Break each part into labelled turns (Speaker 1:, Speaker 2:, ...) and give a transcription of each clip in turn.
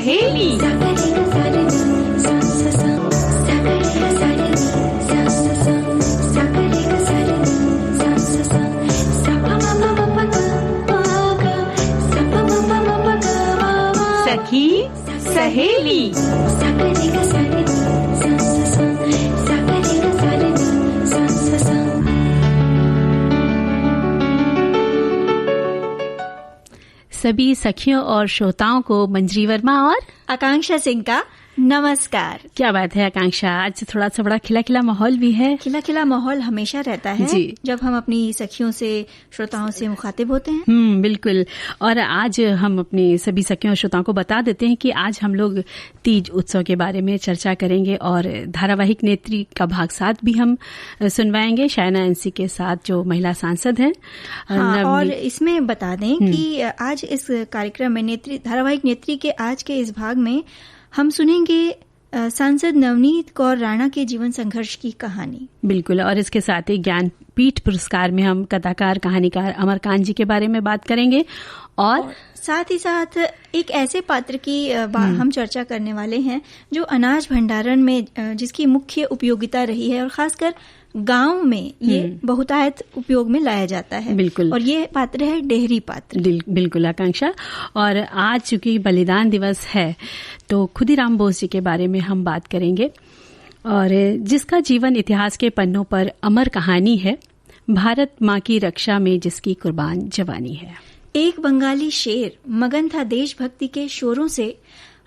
Speaker 1: सहेली। सखी सहेली।
Speaker 2: सभी सखियों और श्रोताओं को मंजरी वर्मा और
Speaker 3: आकांक्षा सिंह का नमस्कार।
Speaker 2: क्या बात है आकांक्षा, आज थोड़ा सा बड़ा खिला खिला माहौल भी है।
Speaker 3: खिला खिला माहौल हमेशा रहता है
Speaker 2: जी।
Speaker 3: जब हम अपनी सखियों से, श्रोताओं से मुखातिब होते हैं।
Speaker 2: बिल्कुल। और आज हम अपनी सभी सखियों और श्रोताओं को बता देते हैं कि आज हम लोग तीज उत्सव के बारे में चर्चा करेंगे और धारावाहिक नेत्री का भाग 7 भी हम सुनवाएंगे शायना एनसी के साथ, जो महिला सांसद हैं।
Speaker 3: हाँ, और इसमें बता दें कि आज इस कार्यक्रम में धारावाहिक नेत्री के आज के इस भाग में हम सुनेंगे सांसद नवनीत कौर राणा के जीवन संघर्ष की कहानी।
Speaker 2: बिल्कुल। और इसके साथ ही ज्ञानपीठ पुरस्कार में हम कथाकार कहानीकार अमरकांत जी के बारे में बात करेंगे और
Speaker 3: साथ ही साथ एक ऐसे पात्र की हम चर्चा करने वाले हैं जो अनाज भंडारण में जिसकी मुख्य उपयोगिता रही है और खासकर गांव में ये बहुतायत उपयोग में लाया जाता है।
Speaker 2: बिल्कुल। और
Speaker 3: ये पात्र है डेहरी पात्र।
Speaker 2: बिल्कुल आकांक्षा। और आज चूंकि बलिदान दिवस है तो खुदीराम बोस जी के बारे में हम बात करेंगे और जिसका जीवन इतिहास के पन्नों पर अमर कहानी है। भारत माँ की रक्षा में जिसकी कुर्बान जवानी है।
Speaker 3: एक बंगाली शेर मगन था देशभक्ति के शोरों से,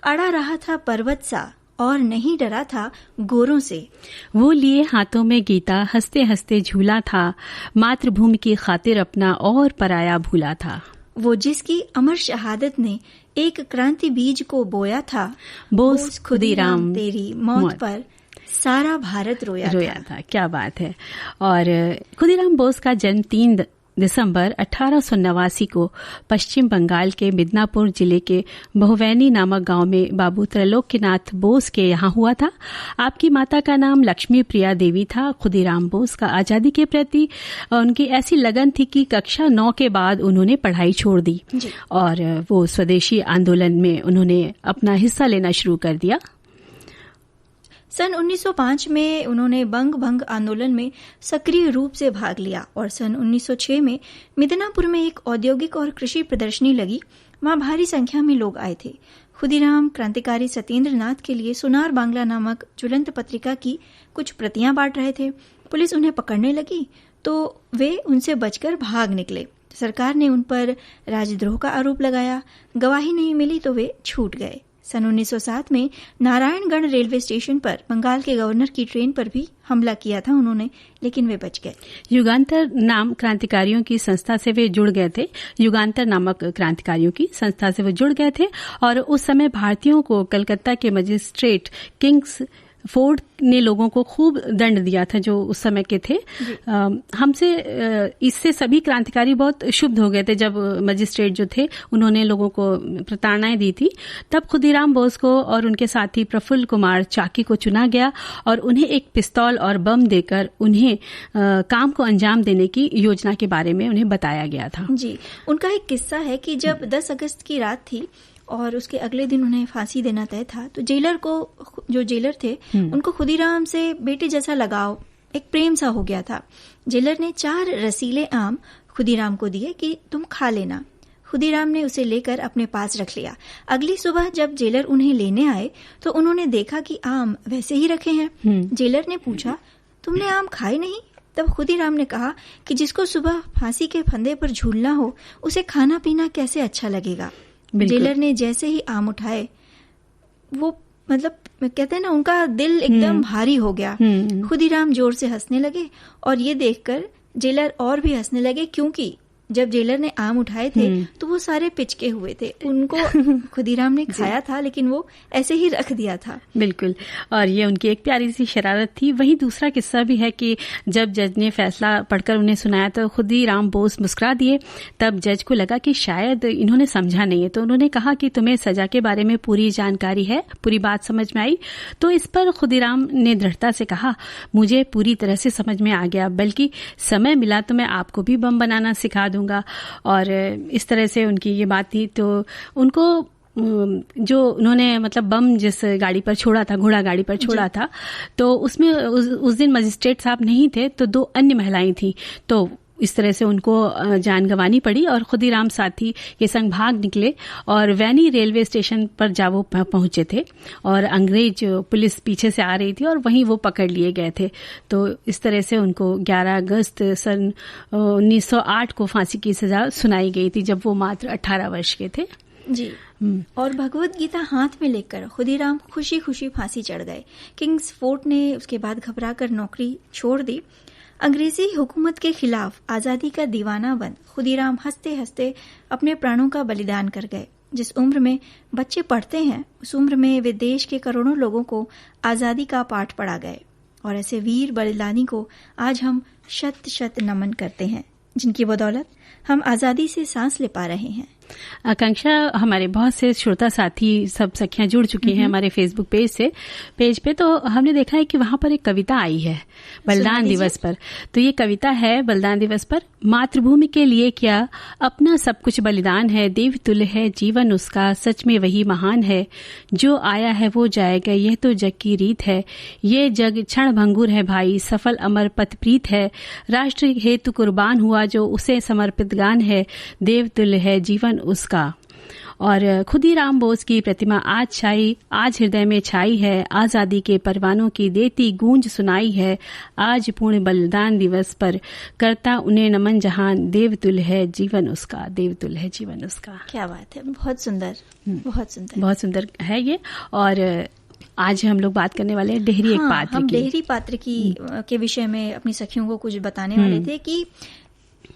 Speaker 3: अड़ा रहा था पर्वत सा और नहीं डरा था गोरों से।
Speaker 2: वो लिए हाथों में गीता, हंसते हंसते झूला था, मातृभूमि की खातिर अपना और पराया भूला था।
Speaker 3: वो जिसकी अमर शहादत ने एक क्रांति बीज को बोया था,
Speaker 2: बोस खुदीराम
Speaker 3: तेरी मौत पर सारा भारत रोया
Speaker 2: था। क्या बात है। और खुदीराम बोस का जन्म 3 दिसंबर 1889 को पश्चिम बंगाल के मिदनापुर जिले के बहुवैनी नामक गांव में बाबू त्रैलोक्यनाथ बोस के यहाँ हुआ था। आपकी माता का नाम लक्ष्मी प्रिया देवी था। खुदीराम बोस का आजादी के प्रति उनकी ऐसी लगन थी कि कक्षा 9 के बाद उन्होंने पढ़ाई छोड़ दी और वो स्वदेशी आंदोलन में उन्होंने अपना हिस्सा लेना शुरू कर दिया।
Speaker 3: सन 1905 में उन्होंने बंग भंग आंदोलन में सक्रिय रूप से भाग लिया और सन 1906 में मिदनापुर में एक औद्योगिक और कृषि प्रदर्शनी लगी। वहां भारी संख्या में लोग आए थे। खुदीराम क्रांतिकारी सत्येंद्र नाथ के लिए सोनार बांग्ला नामक ज्वलंत पत्रिका की कुछ प्रतियां बांट रहे थे। पुलिस उन्हें पकड़ने लगी तो वे उनसे बचकर भाग निकले। सरकार ने उन पर राजद्रोह का आरोप लगाया। गवाही नहीं मिली तो वे छूट गए। सन 1907 में नारायणगढ़ रेलवे स्टेशन पर बंगाल के गवर्नर की ट्रेन पर भी हमला किया था उन्होंने, लेकिन वे बच गए।
Speaker 2: युगांतर नाम क्रांतिकारियों की संस्था से वे जुड़ गए थे। युगांतर नामक क्रांतिकारियों की संस्था से वे जुड़ गए थे और उस समय भारतीयों को कलकत्ता के मजिस्ट्रेट किंग्स फोर्ड ने लोगों को खूब दंड दिया था जो उस समय के थे। हमसे इससे सभी क्रांतिकारी बहुत क्षुब्ध हो गए थे जब मजिस्ट्रेट जो थे उन्होंने लोगों को प्रताड़नाएं दी थी। तब खुदीराम बोस को और उनके साथी प्रफुल्ल कुमार चाकी को चुना गया और उन्हें एक पिस्तौल और बम देकर उन्हें काम को अंजाम देने की योजना के बारे में उन्हें बताया गया था।
Speaker 3: जी, उनका एक किस्सा है कि जब 10 अगस्त की रात थी और उसके अगले दिन उन्हें फांसी देना तय था तो जो जेलर थे उनको खुदीराम से बेटे जैसा लगाव, एक प्रेम सा हो गया था। जेलर ने 4 रसीले आम खुदीराम को दिए कि तुम खा लेना। खुदीराम ने उसे लेकर अपने पास रख लिया। अगली सुबह जब जेलर उन्हें लेने आए तो उन्होंने देखा कि आम वैसे ही रखे हैं। जेलर ने पूछा, तुमने आम खाए नहीं? तब खुदीराम ने कहा कि जिसको सुबह फांसी के फंदे पर झूलना हो उसे खाना पीना कैसे अच्छा लगेगा। जेलर ने जैसे ही आम उठाए वो मतलब कहते हैं ना, उनका दिल एकदम भारी हो गया। खुदीराम जोर से हंसने लगे और ये देखकर जेलर और भी हंसने लगे क्योंकि जब जेलर ने आम उठाए थे तो वो सारे पिचके हुए थे। उनको खुदीराम ने खाया था लेकिन वो ऐसे ही रख दिया था।
Speaker 2: बिल्कुल। और ये उनकी एक प्यारी सी शरारत थी। वहीं दूसरा किस्सा भी है कि जब जज ने फैसला पढ़कर उन्हें सुनाया तो खुदीराम बोस मुस्कुरा दिए। तब जज को लगा कि शायद इन्होंने समझा नहीं है तो उन्होंने कहा कि तुम्हें सजा के बारे में पूरी जानकारी है, पूरी बात समझ में आई? तो इस पर खुदीराम ने दृढ़ता से कहा, मुझे पूरी तरह से समझ में आ गया, बल्कि समय मिला तो मैं आपको भी बम बनाना सिखा दूंगा। और इस तरह से उनकी ये बात थी। तो उनको जो उन्होंने मतलब बम जिस गाड़ी पर छोड़ा था, घोड़ा गाड़ी पर छोड़ा था, तो उसमें उस दिन मजिस्ट्रेट साहब नहीं थे, तो 2 अन्य महिलाएं थी। तो इस तरह से उनको जान गंवानी पड़ी और खुदीराम साथी ये संग भाग निकले और वैनी रेलवे स्टेशन पर जा वो पहुंचे थे और अंग्रेज पुलिस पीछे से आ रही थी और वहीं वो पकड़ लिए गए थे। तो इस तरह से उनको 11 अगस्त सन 1908 को फांसी की सजा सुनाई गई थी, जब वो मात्र 18 वर्ष के थे।
Speaker 3: जी। और भगवत गीता हाथ में लेकर खुदीराम खुशी खुशी फांसी चढ़ गए। किंग्स फोर्ट ने उसके बाद घबरा कर नौकरी छोड़ दी। अंग्रेजी हुकूमत के खिलाफ आजादी का दीवाना बन खुदीराम हंसते हंसते अपने प्राणों का बलिदान कर गए। जिस उम्र में बच्चे पढ़ते हैं, उस उम्र में वे देश के करोड़ों लोगों को आजादी का पाठ पढ़ा गए। और ऐसे वीर बलिदानी को आज हम शत शत नमन करते हैं, जिनकी बदौलत हम आजादी से सांस ले पा रहे हैं।
Speaker 2: आकांक्षा, हमारे बहुत से श्रोता साथी सब सखियां जुड़ चुकी हैं हमारे फेसबुक पेज पे। तो हमने देखा है कि वहां पर एक कविता आई है बलिदान दिवस पर। तो ये कविता है बलिदान दिवस पर। मातृभूमि के लिए क्या अपना सब कुछ बलिदान है, देवतुल्य है जीवन उसका, सच में वही महान है। जो आया है वो जाएगा, यह तो जग की रीत है। ये जग क्षण भंगुर है भाई, सफल अमर पथप्रीत है। राष्ट्र हेतु कुर्बान हुआ जो उसे समर्पित गान है, देवतुल्य है जीवन उसका। और खुदीराम बोस की प्रतिमा आज हृदय में छाई है। आजादी के परवानों की देती गूंज सुनाई है। आज पूर्ण बलिदान दिवस पर करता उन्हें नमन जहान, देवतुल्य है जीवन उसका, देवतुल्य है जीवन उसका।
Speaker 3: क्या बात है, बहुत सुंदर, बहुत सुंदर,
Speaker 2: बहुत सुंदर है ये। और आज हम लोग बात करने वाले हैं डेहरी एक पात्र
Speaker 3: हम
Speaker 2: की।
Speaker 3: डेहरी पात्र की के विषय में अपनी सखियों को कुछ बताने वाले थे कि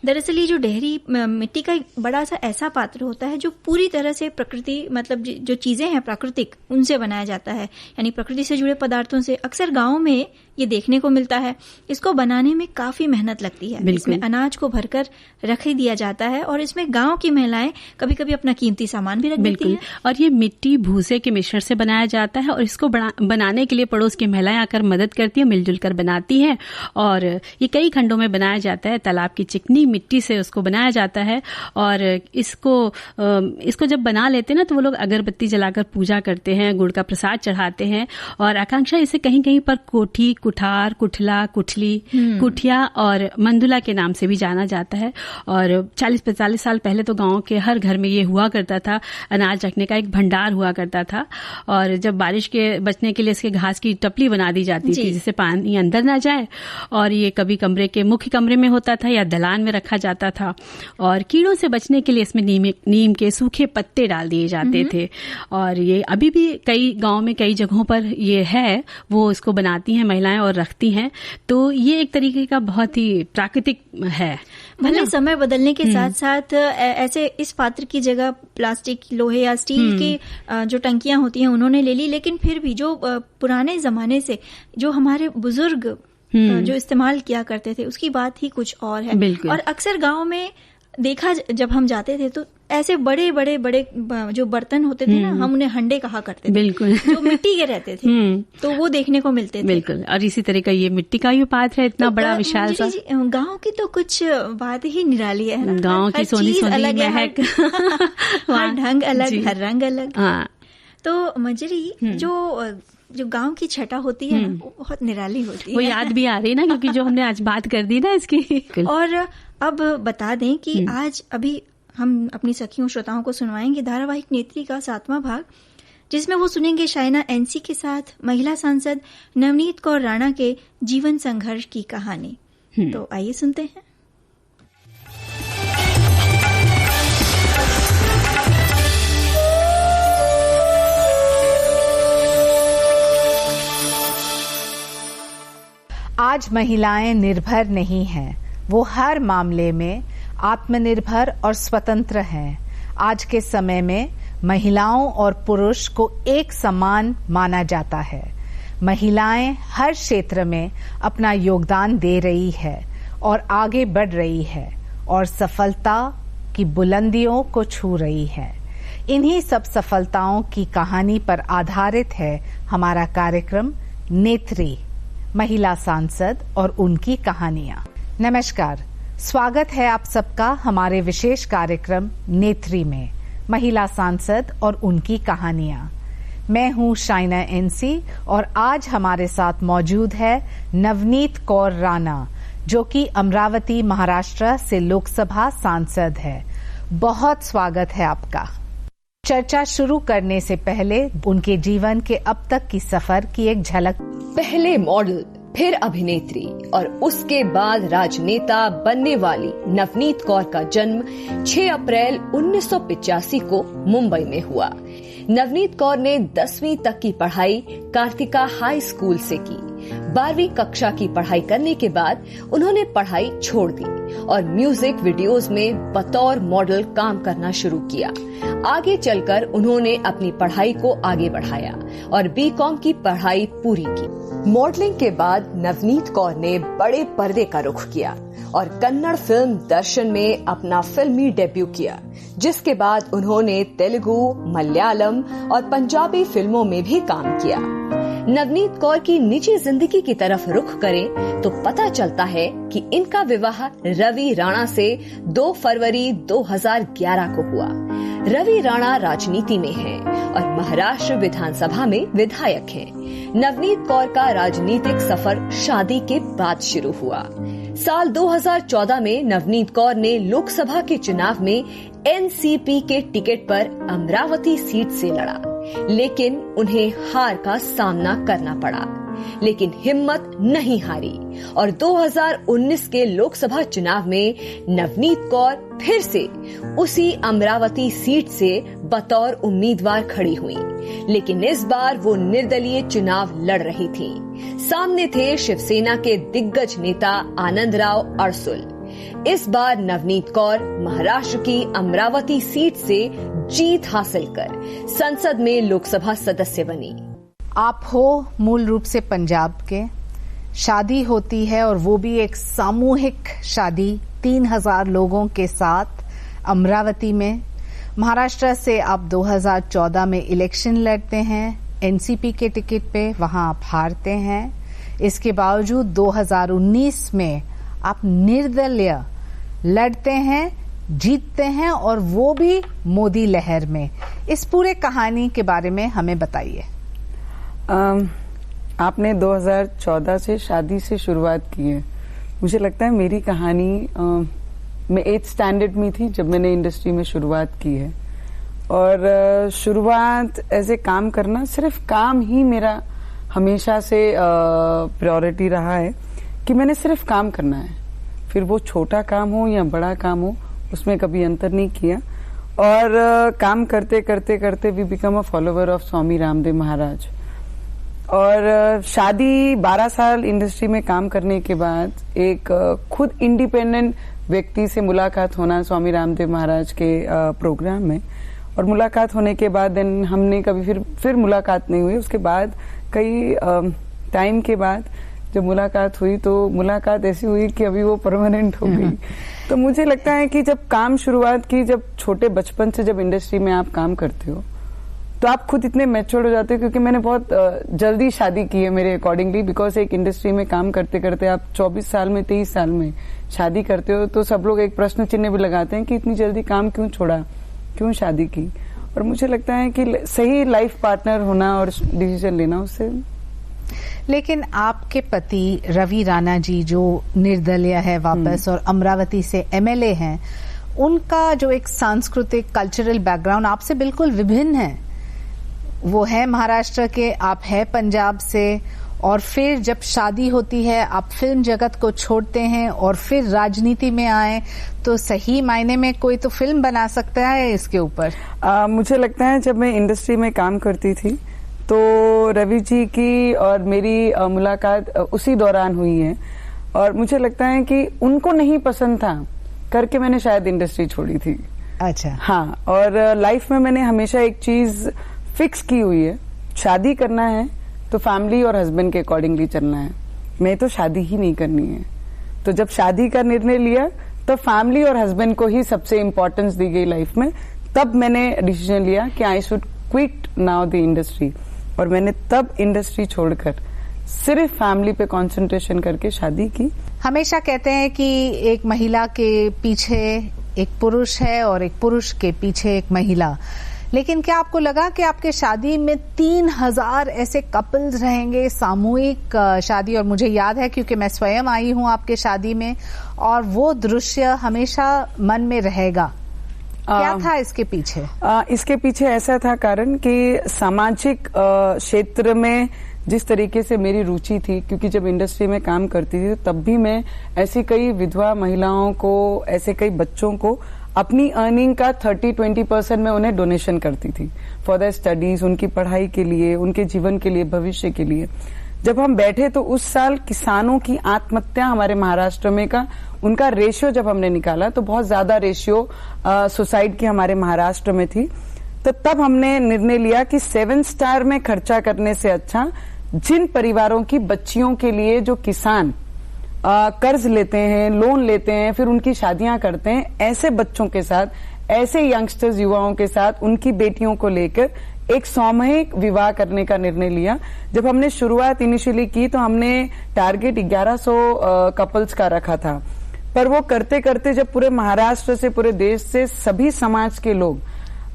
Speaker 3: दरअसल ये जो डेहरी मिट्टी का एक बड़ा सा ऐसा पात्र होता है जो पूरी तरह से प्रकृति, मतलब जो चीजें हैं प्राकृतिक, उनसे बनाया जाता है, यानी प्रकृति से जुड़े पदार्थों से। अक्सर गांव में ये देखने को मिलता है। इसको बनाने में काफी मेहनत लगती है। इसमें अनाज को भरकर रख ही दिया जाता है और इसमें गांव की महिलाएं कभी कभी अपना कीमती सामान भी रख देती हैं।
Speaker 2: और ये मिट्टी भूसे के मिश्रण से बनाया जाता है और इसको बनाने के लिए पड़ोस की महिलाएं आकर मदद करती हैं, मिलजुल कर बनाती हैं। और ये कई खंडों में बनाया जाता है। तालाब की चिकनी मिट्टी से उसको बनाया जाता है और इसको जब बना लेते हैं ना, तो वो लोग अगरबत्ती जलाकर पूजा करते हैं, गुड़ का प्रसाद चढ़ाते हैं। और आकांक्षा, इसे कहीं कहीं पर कोठी, कुठार, कुठला, कुठली, कुठिया और मंदुला के नाम से भी जाना जाता है। और 40-45 साल पहले तो गांव के हर घर में ये हुआ करता था। अनाज रखने का एक भंडार हुआ करता था और जब बारिश के बचने के लिए इसके घास की टपली बना दी जाती थी जिससे पानी अंदर ना जाए। और ये कभी कमरे के मुख्य कमरे में होता था या दलान में रखा जाता था। और कीड़ों से बचने के लिए इसमें नीम के सूखे पत्ते डाल दिए जाते थे। और ये अभी भी कई गांव में कई जगहों पर ये है, वो इसको बनाती हैं महिलाएं और रखती हैं। तो ये एक तरीके का बहुत ही प्राकृतिक है।
Speaker 3: भले समय बदलने के साथ साथ ऐसे इस पात्र की जगह प्लास्टिक, लोहे या स्टील की जो टंकियां होती हैं उन्होंने ले ली, लेकिन फिर भी जो पुराने जमाने से जो हमारे बुजुर्ग जो इस्तेमाल किया करते थे उसकी बात ही कुछ और है। और अक्सर गांव में देखा, जब हम जाते थे तो ऐसे बड़े बड़े बड़े जो बर्तन होते थे ना, हम उन्हें हंडे कहा करते थे,
Speaker 2: बिल्कुल,
Speaker 3: जो मिट्टी के रहते थे। तो वो देखने को मिलते थे।
Speaker 2: बिल्कुल। और इसी तरह का ये मिट्टी का भी पात्र है, इतना बड़ा विशाल सा।
Speaker 3: गांव की तो कुछ बात ही निराली है ना।
Speaker 2: गांव की सोनी सोनी महक,
Speaker 3: हर ढंग अलग, हर रंग अलग। तो मंजरी, जो गांव की छटा होती है ना, वो बहुत निराली होती है।
Speaker 2: वो याद भी आ रही ना, क्योंकि जो हमने आज बात कर दी ना इसकी।
Speaker 3: और अब बता दें कि आज अभी हम अपनी सखियों श्रोताओं को सुनवाएंगे धारावाहिक नेत्री का 7वां भाग, जिसमें वो सुनेंगे शाइना एनसी के साथ महिला सांसद नवनीत कौर राणा के जीवन संघर्ष की कहानी। तो आइए सुनते हैं।
Speaker 4: आज महिलाएं निर्भर नहीं हैं, वो हर मामले में आत्मनिर्भर और स्वतंत्र हैं। आज के समय में महिलाओं और पुरुष को एक समान माना जाता है। महिलाएं हर क्षेत्र में अपना योगदान दे रही है और आगे बढ़ रही है और सफलता की बुलंदियों को छू रही है। इन्हीं सब सफलताओं की कहानी पर आधारित है हमारा कार्यक्रम नेत्री, महिला सांसद और उनकी कहानियां। नमस्कार, स्वागत है आप सबका हमारे विशेष कार्यक्रम नेत्री में। महिला सांसद और उनकी कहानियां। मैं हूं शाइना एनसी और आज हमारे साथ मौजूद है नवनीत कौर राणा, जो कि अमरावती महाराष्ट्र से लोकसभा सांसद है। बहुत स्वागत है आपका। चर्चा शुरू करने से पहले उनके जीवन के अब तक की सफर की एक झलक।
Speaker 5: पहले मॉडल, फिर अभिनेत्री और उसके बाद राजनेता बनने वाली नवनीत कौर का जन्म 6 अप्रैल 1985 को मुंबई में हुआ। नवनीत कौर ने 10वीं तक की पढ़ाई कार्तिका हाई स्कूल से की। 12वीं कक्षा की पढ़ाई करने के बाद उन्होंने पढ़ाई छोड़ दी और म्यूजिक वीडियोस में बतौर मॉडल काम करना शुरू किया। आगे चलकर उन्होंने अपनी पढ़ाई को आगे बढ़ाया और बीकॉम की पढ़ाई पूरी की। मॉडलिंग के बाद नवनीत कौर ने बड़े पर्दे का रुख किया और कन्नड़ फिल्म दर्शन में अपना फिल्मी डेब्यू किया, जिसके बाद उन्होंने तेलुगु, मलयालम और पंजाबी फिल्मों में भी काम किया। नवनीत कौर की निजी जिंदगी की तरफ रुख करें तो पता चलता है कि इनका विवाह रवि राणा से 2 फरवरी 2011 को हुआ। रवि राणा राजनीति में हैं और महाराष्ट्र विधानसभा में विधायक हैं। नवनीत कौर का राजनीतिक सफर शादी के बाद शुरू हुआ। साल 2014 में नवनीत कौर ने लोकसभा के चुनाव में एनसीपी के टिकट पर अमरावती सीट से लड़ा, लेकिन उन्हें हार का सामना करना पड़ा। लेकिन हिम्मत नहीं हारी और 2019 के लोकसभा चुनाव में नवनीत कौर फिर से उसी अमरावती सीट से बतौर उम्मीदवार खड़ी हुई, लेकिन इस बार वो निर्दलीय चुनाव लड़ रही थी। सामने थे शिवसेना के दिग्गज नेता आनंदराव अडसुल। इस बार नवनीत कौर महाराष्ट्र की अमरावती सीट से जीत हासिल कर संसद में लोकसभा सदस्य बनी।
Speaker 4: आप हो मूल रूप से पंजाब के, शादी होती है और वो भी एक सामूहिक शादी 3000 लोगों के साथ अमरावती में। महाराष्ट्र से आप 2014 में इलेक्शन लड़ते हैं एनसीपी के टिकट पे, वहां आप हारते हैं। इसके बावजूद 2019 में आप निर्दलीय लड़ते हैं, जीतते हैं और वो भी मोदी लहर में। इस पूरे कहानी के बारे में हमें बताइए।
Speaker 6: आपने 2014 से शादी से शुरुआत की है। मुझे लगता है मेरी कहानी मैं 8th स्टैंडर्ड में थी जब मैंने इंडस्ट्री में शुरुआत की है। और शुरुआत ऐसे काम करना, सिर्फ काम ही मेरा हमेशा से प्रायोरिटी रहा है कि मैंने सिर्फ काम करना है। फिर वो छोटा काम हो या बड़ा काम हो, उसमें कभी अंतर नहीं किया। और काम करते करते करते we become a follower of Swami Ramdev Maharaj. और शादी 12 साल इंडस्ट्री में काम करने के बाद एक खुद इंडिपेंडेंट व्यक्ति से मुलाकात होना स्वामी रामदेव महाराज के प्रोग्राम में, और मुलाकात होने के बाद देन हमने कभी फिर मुलाकात नहीं हुई। उसके बाद कई टाइम के बाद जब मुलाकात हुई तो मुलाकात ऐसी हुई कि अभी वो परमानेंट हो गई। तो मुझे लगता है कि जब काम शुरुआत की, जब छोटे बचपन से जब इंडस्ट्री में आप काम करते हो तो आप खुद इतने मैच्योर हो जाते हो, क्योंकि मैंने बहुत जल्दी शादी की है मेरे अकॉर्डिंगली। बिकॉज एक इंडस्ट्री में काम करते करते आप 24 साल में 23 साल में शादी करते हो तो सब लोग एक प्रश्न चिन्ह भी लगाते हैं कि इतनी जल्दी काम क्यों छोड़ा, क्यों शादी की। और मुझे लगता है कि सही लाइफ पार्टनर होना और डिसीजन लेना उससे।
Speaker 4: लेकिन आपके पति रवि राणा जी जो निर्दलीय है वापस और अमरावती से एमएलए हैं, उनका जो एक सांस्कृतिक कल्चरल बैकग्राउंड आपसे बिल्कुल विभिन्न है। वो है महाराष्ट्र के, आप है पंजाब से, और फिर जब शादी होती है आप फिल्म जगत को छोड़ते हैं और फिर राजनीति में आए, तो सही मायने में कोई तो फिल्म बना सकता है इसके ऊपर।
Speaker 6: मुझे लगता है जब मैं इंडस्ट्री में काम करती थी तो रवि जी की और मेरी मुलाकात उसी दौरान हुई है, और मुझे लगता है कि उनको नहीं पसंद था करके मैंने शायद इंडस्ट्री छोड़ी थी।
Speaker 4: अच्छा।
Speaker 6: हाँ, और लाइफ में मैंने हमेशा एक चीज फिक्स की हुई है, शादी करना है तो फैमिली और हस्बैंड के अकॉर्डिंगली चलना है। मैं तो शादी ही नहीं करनी है। तो जब शादी का निर्णय लिया तो फैमिली और हस्बैंड को ही सबसे इम्पोर्टेंस दी गई लाइफ में। तब मैंने डिसीजन लिया कि I should quit now the industry, और मैंने तब इंडस्ट्री छोड़कर सिर्फ फैमिली पे कंसंट्रेशन करके शादी की।
Speaker 4: हमेशा कहते हैं कि एक महिला के पीछे एक पुरुष है और एक पुरुष के पीछे एक महिला, लेकिन क्या आपको लगा कि आपके शादी में 3000 ऐसे कपल्स रहेंगे, सामूहिक शादी? और मुझे याद है क्योंकि मैं स्वयं आई हूं आपके शादी में, और वो दृश्य हमेशा मन में रहेगा। क्या था इसके पीछे?
Speaker 6: इसके पीछे ऐसा था कारण कि सामाजिक क्षेत्र में जिस तरीके से मेरी रुचि थी, क्योंकि जब इंडस्ट्री में काम करती थी तब भी मैं ऐसी कई विधवा महिलाओं को, ऐसे कई बच्चों को अपनी अर्निंग का 30-20% में उन्हें डोनेशन करती थी फॉर द स्टडीज, उनकी पढ़ाई के लिए, उनके जीवन के लिए, भविष्य के लिए। जब हम बैठे तो उस साल किसानों की आत्महत्या हमारे महाराष्ट्र में का उनका रेशियो जब हमने निकाला तो बहुत ज्यादा रेशियो सुसाइड की हमारे महाराष्ट्र में थी। तो तब हमने निर्णय लिया कि 7 स्टार में खर्चा करने से अच्छा जिन परिवारों की बच्चियों के लिए जो किसान कर्ज लेते हैं, लोन लेते हैं, फिर उनकी शादियां करते हैं, ऐसे बच्चों के साथ, ऐसे यंगस्टर्स, युवाओं के साथ, उनकी बेटियों को लेकर एक सामूहिक विवाह करने का निर्णय लिया। जब हमने शुरुआत इनिशियली की तो हमने टारगेट 1100 कपल्स का रखा था, पर वो करते करते जब पूरे महाराष्ट्र से, पूरे देश से सभी समाज के लोग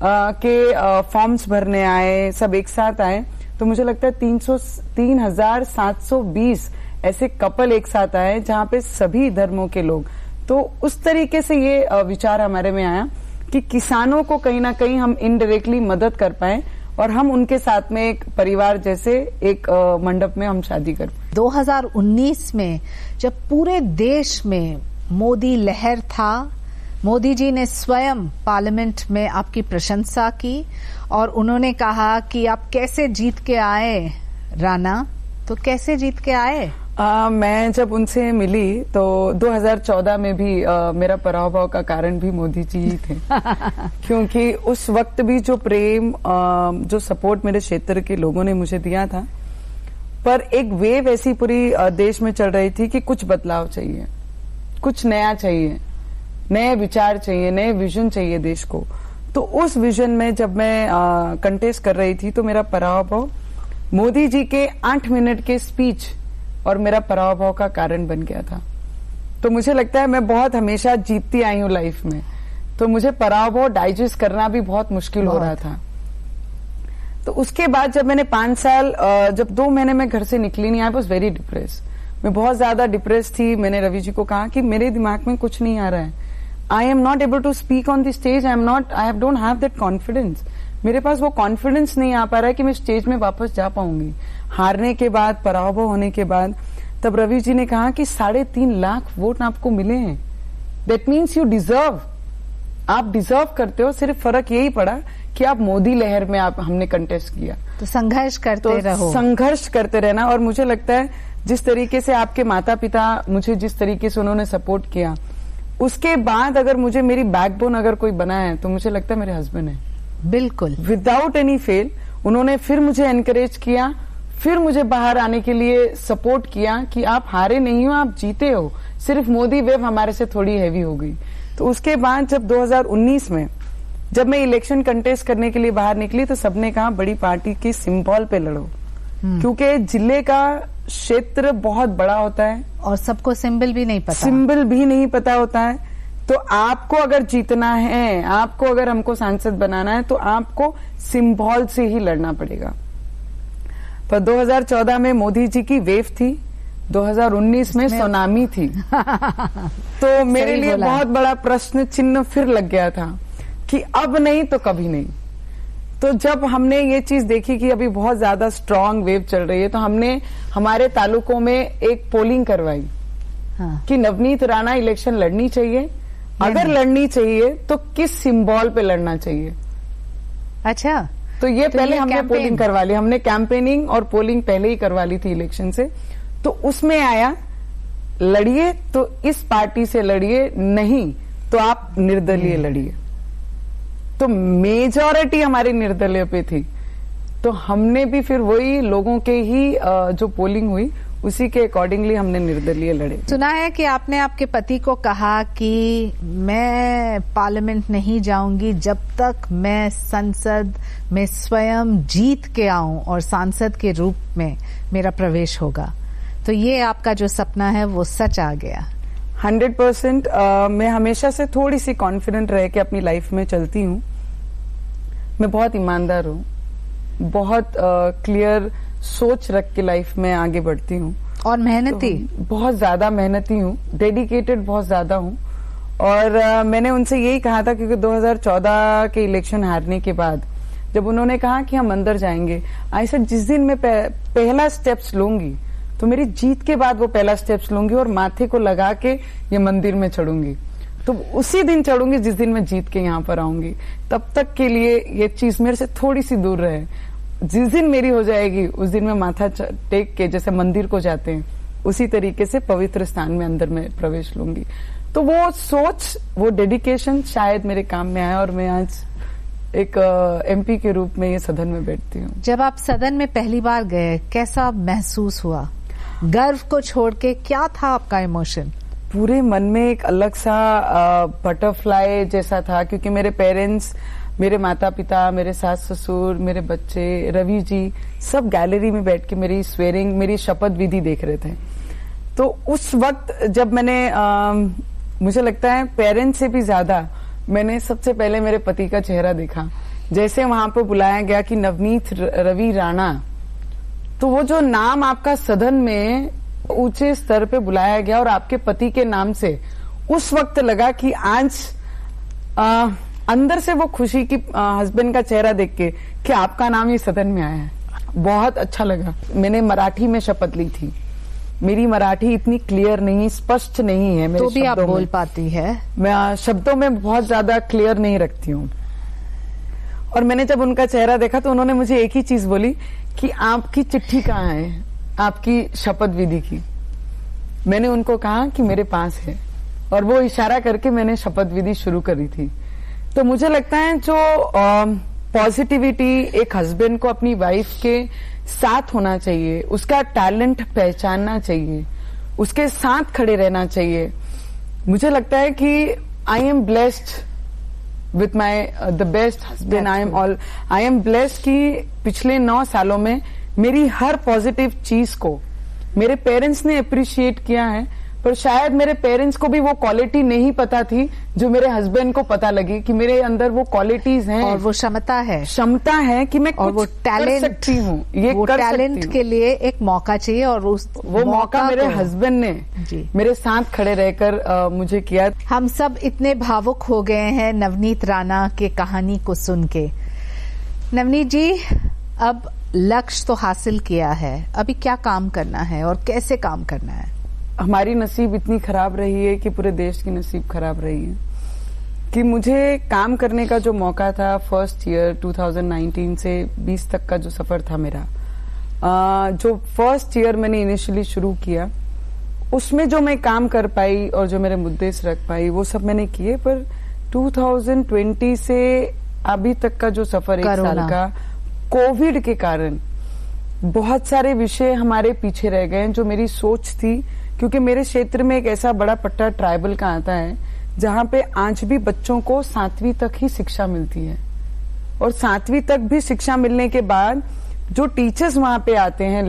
Speaker 6: के फॉर्म्स भरने आए, सब एक साथ आए, तो मुझे लगता है 3720 ऐसे कपल एक साथ आए जहां पे सभी धर्मों के लोग। तो उस तरीके से ये विचार हमारे में आया कि किसानों को कहीं ना कहीं हम इनडायरेक्टली मदद कर पाए और हम उनके साथ में एक परिवार जैसे एक मंडप में हम शादी कर पाए।
Speaker 4: 2019 में जब पूरे देश में मोदी लहर था, मोदी जी ने स्वयं पार्लियामेंट में आपकी प्रशंसा की और उन्होंने कहा कि आप कैसे जीत के आए राणा, तो कैसे जीत के आए?
Speaker 6: मैं जब उनसे मिली तो 2014 में भी मेरा पराभव का कारण भी मोदी जी ही थे क्योंकि उस वक्त भी जो प्रेम, जो सपोर्ट मेरे क्षेत्र के लोगों ने मुझे दिया था, पर एक वेव ऐसी पूरी देश में चल रही थी कि कुछ बदलाव चाहिए, कुछ नया चाहिए, नए विचार चाहिए, नए विजन चाहिए देश को। तो उस विजन में जब मैं कंटेस्ट कर रही थी तो मेरा पराभव मोदी जी के 8 मिनट के स्पीच और मेरा पराभव का कारण बन गया था। तो मुझे लगता है मैं बहुत हमेशा जीतती आई हूं लाइफ में, तो मुझे पराभव डाइजेस्ट करना भी बहुत मुश्किल हो रहा था। तो उसके बाद जब मैंने 5 साल, जब 2 महीने में घर से निकली नहीं, आई वॉज वेरी डिप्रेस, मैं बहुत ज्यादा डिप्रेस थी। मैंने रवि जी को कहा कि मेरे दिमाग में कुछ नहीं आ रहा है, I am not able to speak on the stage, I don't have that confidence, मेरे पास वो कॉन्फिडेंस नहीं आ पा रहा है कि मैं स्टेज में वापस जा पाऊंगी। हारने के बाद, पराभव होने के बाद, तब रवि जी ने कहा कि 3.5 लाख वोट आपको मिले हैं, दैट मीन्स यू डिजर्व, आप डिजर्व करते हो। सिर्फ फर्क यही पड़ा कि आप मोदी लहर में हमने कंटेस्ट किया।
Speaker 4: तो संघर्ष करते रहो,
Speaker 6: संघर्ष करते रहना। और मुझे लगता है जिस तरीके से आपके माता पिता मुझे जिस तरीके से उन्होंने सपोर्ट किया, उसके बाद अगर मुझे मेरी बैकबोन अगर कोई बना है तो मुझे लगता है मेरे हस्बैंड है।
Speaker 4: बिल्कुल,
Speaker 6: विदाउट एनी फेल उन्होंने फिर मुझे एनकरेज किया, फिर मुझे बाहर आने के लिए सपोर्ट किया कि आप हारे नहीं हो, आप जीते हो, सिर्फ मोदी वेव हमारे से थोड़ी हैवी हो गई। तो उसके बाद जब 2019 में जब मैं इलेक्शन कंटेस्ट करने के लिए बाहर निकली तो सबने कहा बड़ी पार्टी की सिंबल पे लड़ो, क्योंकि जिले का क्षेत्र बहुत बड़ा होता है
Speaker 4: और सबको सिंबल भी नहीं पता होता है।
Speaker 6: तो आपको अगर जीतना है, आपको अगर हमको सांसद बनाना है तो आपको सिंबल से ही लड़ना पड़ेगा। पर 2014 में मोदी जी की वेव थी, 2019 में सुनामी थी तो मेरे लिए बहुत बड़ा प्रश्न चिन्ह फिर लग गया था कि अब नहीं तो कभी नहीं। तो जब हमने ये चीज देखी कि अभी बहुत ज्यादा स्ट्रांग वेव चल रही है तो हमने हमारे तालुकों में एक पोलिंग करवाई कि नवनीत राणा इलेक्शन लड़नी चाहिए, अगर लड़नी चाहिए तो किस सिंबल पे लड़ना चाहिए।
Speaker 4: अच्छा,
Speaker 6: तो ये पहले हमने पोलिंग करवा ली, हमने कैंपेनिंग और पोलिंग पहले ही करवा ली थी इलेक्शन से। तो उसमें आया लड़िए तो इस पार्टी से लड़िए, नहीं तो आप निर्दलीय लड़िए। तो मेजॉरिटी हमारी निर्दलीय पे थी, तो हमने भी फिर वही लोगों के ही जो पोलिंग हुई उसी के अकॉर्डिंगली हमने निर्दलीय लड़े।
Speaker 4: सुना है कि आपने आपके पति को कहा कि मैं पार्लियामेंट नहीं जाऊंगी जब तक मैं संसद में स्वयं जीत के आऊं और सांसद के रूप में मेरा प्रवेश होगा। तो ये आपका जो सपना है वो सच आ गया।
Speaker 6: 100% मैं हमेशा से थोड़ी सी कॉन्फिडेंट रह के अपनी लाइफ में चलती हूँ। मैं बहुत ईमानदार हूँ, बहुत क्लियर सोच रख के लाइफ में आगे बढ़ती हूँ
Speaker 4: और मेहनती,
Speaker 6: तो बहुत ज्यादा मेहनती हूँ, डेडिकेटेड बहुत ज्यादा हूँ। और मैंने उनसे यही कहा था, क्योंकि 2014 के इलेक्शन हारने के बाद जब उन्होंने कहा कि हम अंदर जाएंगे, आई सेड जिस दिन मैं पहला स्टेप्स लूंगी तो मेरी जीत के बाद वो पहला स्टेप्स लूंगी और माथे को लगा के ये मंदिर में चढ़ूंगी। तो उसी दिन चढ़ूंगी जिस दिन मैं जीत के यहाँ पर आऊंगी। तब तक के लिए ये चीज मेरे से थोड़ी सी दूर रहे। जिस दिन मेरी हो जाएगी उस दिन मैं माथा टेक के, जैसे मंदिर को जाते हैं उसी तरीके से पवित्र स्थान में अंदर में प्रवेश लूंगी। तो वो सोच, वो डेडिकेशन शायद मेरे काम में आया और मैं आज एक एमपी के रूप में ये सदन में बैठती हूँ।
Speaker 4: जब आप सदन में पहली बार गए, कैसा महसूस हुआ? गर्व को छोड़ के क्या था आपका इमोशन?
Speaker 6: पूरे मन में एक अलग सा बटरफ्लाई जैसा था, क्योंकि मेरे पेरेंट्स, मेरे माता पिता, मेरे सास ससुर, मेरे बच्चे, रवि जी, सब गैलरी में बैठ के मेरी स्वेरिंग, मेरी शपथ विधि देख रहे थे। तो उस वक्त जब मैंने मुझे लगता है पेरेंट्स से भी ज्यादा मैंने सबसे पहले मेरे पति का चेहरा देखा। जैसे वहां पर बुलाया गया कि नवनीत रवि राणा, तो वो जो नाम आपका सदन में ऊंचे स्तर पे बुलाया गया और आपके पति के नाम से, उस वक्त लगा कि आज अंदर से वो खुशी की हस्बैंड का चेहरा देख के कि आपका नाम ही सदन में आया है, बहुत अच्छा लगा। मैंने मराठी में शपथ ली थी। मेरी मराठी इतनी क्लियर नहीं, स्पष्ट नहीं है। मेरे
Speaker 4: तो भी आप
Speaker 6: शब्दों
Speaker 4: बोल
Speaker 6: में
Speaker 4: पाती है?
Speaker 6: मैं शब्दों में बहुत ज्यादा क्लियर नहीं रखती हूँ। और मैंने जब उनका चेहरा देखा तो उन्होंने मुझे एक ही चीज बोली कि आपकी चिट्ठी कहाँ है, आपकी शपथ विधि की। मैंने उनको कहा कि मेरे पास है, और वो इशारा करके मैंने शपथ विधि शुरू करी थी। तो मुझे लगता है जो पॉजिटिविटी एक हस्बैंड को अपनी वाइफ के साथ होना चाहिए, उसका टैलेंट पहचानना चाहिए, उसके साथ खड़े रहना चाहिए। मुझे लगता है कि I am blessed with my the best husband. I am blessed कि पिछले 9 सालों में मेरी हर पॉजिटिव चीज को मेरे पेरेंट्स ने अप्रिशिएट किया है, पर शायद मेरे पेरेंट्स को भी वो क्वालिटी नहीं पता थी जो मेरे हस्बैंड को पता लगी कि मेरे अंदर वो क्वालिटीज हैं
Speaker 4: और वो क्षमता है
Speaker 6: कि मैं
Speaker 4: और
Speaker 6: कुछ
Speaker 4: वो टैलेंट
Speaker 6: कर सकती हूँ। ये
Speaker 4: वो
Speaker 6: कर
Speaker 4: टैलेंट
Speaker 6: सकती हूँ।
Speaker 4: के लिए एक मौका चाहिए, और
Speaker 6: वो मौका मेरे हस्बैंड ने
Speaker 4: जी
Speaker 6: मेरे साथ खड़े रहकर मुझे किया।
Speaker 4: हम सब इतने भावुक हो गए हैं नवनीत राणा के कहानी को सुन के। नवनीत जी, अब लक्ष्य तो हासिल किया है, अभी क्या काम करना है और कैसे काम करना है?
Speaker 6: हमारी नसीब इतनी खराब रही है कि पूरे देश की नसीब खराब रही है कि मुझे काम करने का जो मौका था, फर्स्ट ईयर 2019 से 20 तक का जो सफर था मेरा, जो फर्स्ट ईयर मैंने इनिशियली शुरू किया, उसमें जो मैं काम कर पाई और जो मेरे मुद्दे से रख पाई वो सब मैंने किए। पर 2020 से अभी तक का जो सफर, 1 साल का, कोविड के कारण बहुत सारे विषय हमारे पीछे रह गए। जो मेरी सोच थी, क्योंकि मेरे क्षेत्र में एक ऐसा बड़ा पट्टा ट्राइबल का आता है जहां पे आज भी बच्चों को 7वीं तक ही शिक्षा मिलती है, और 7वीं तक भी शिक्षा मिलने के बाद जो टीचर्स वहां पे आते हैं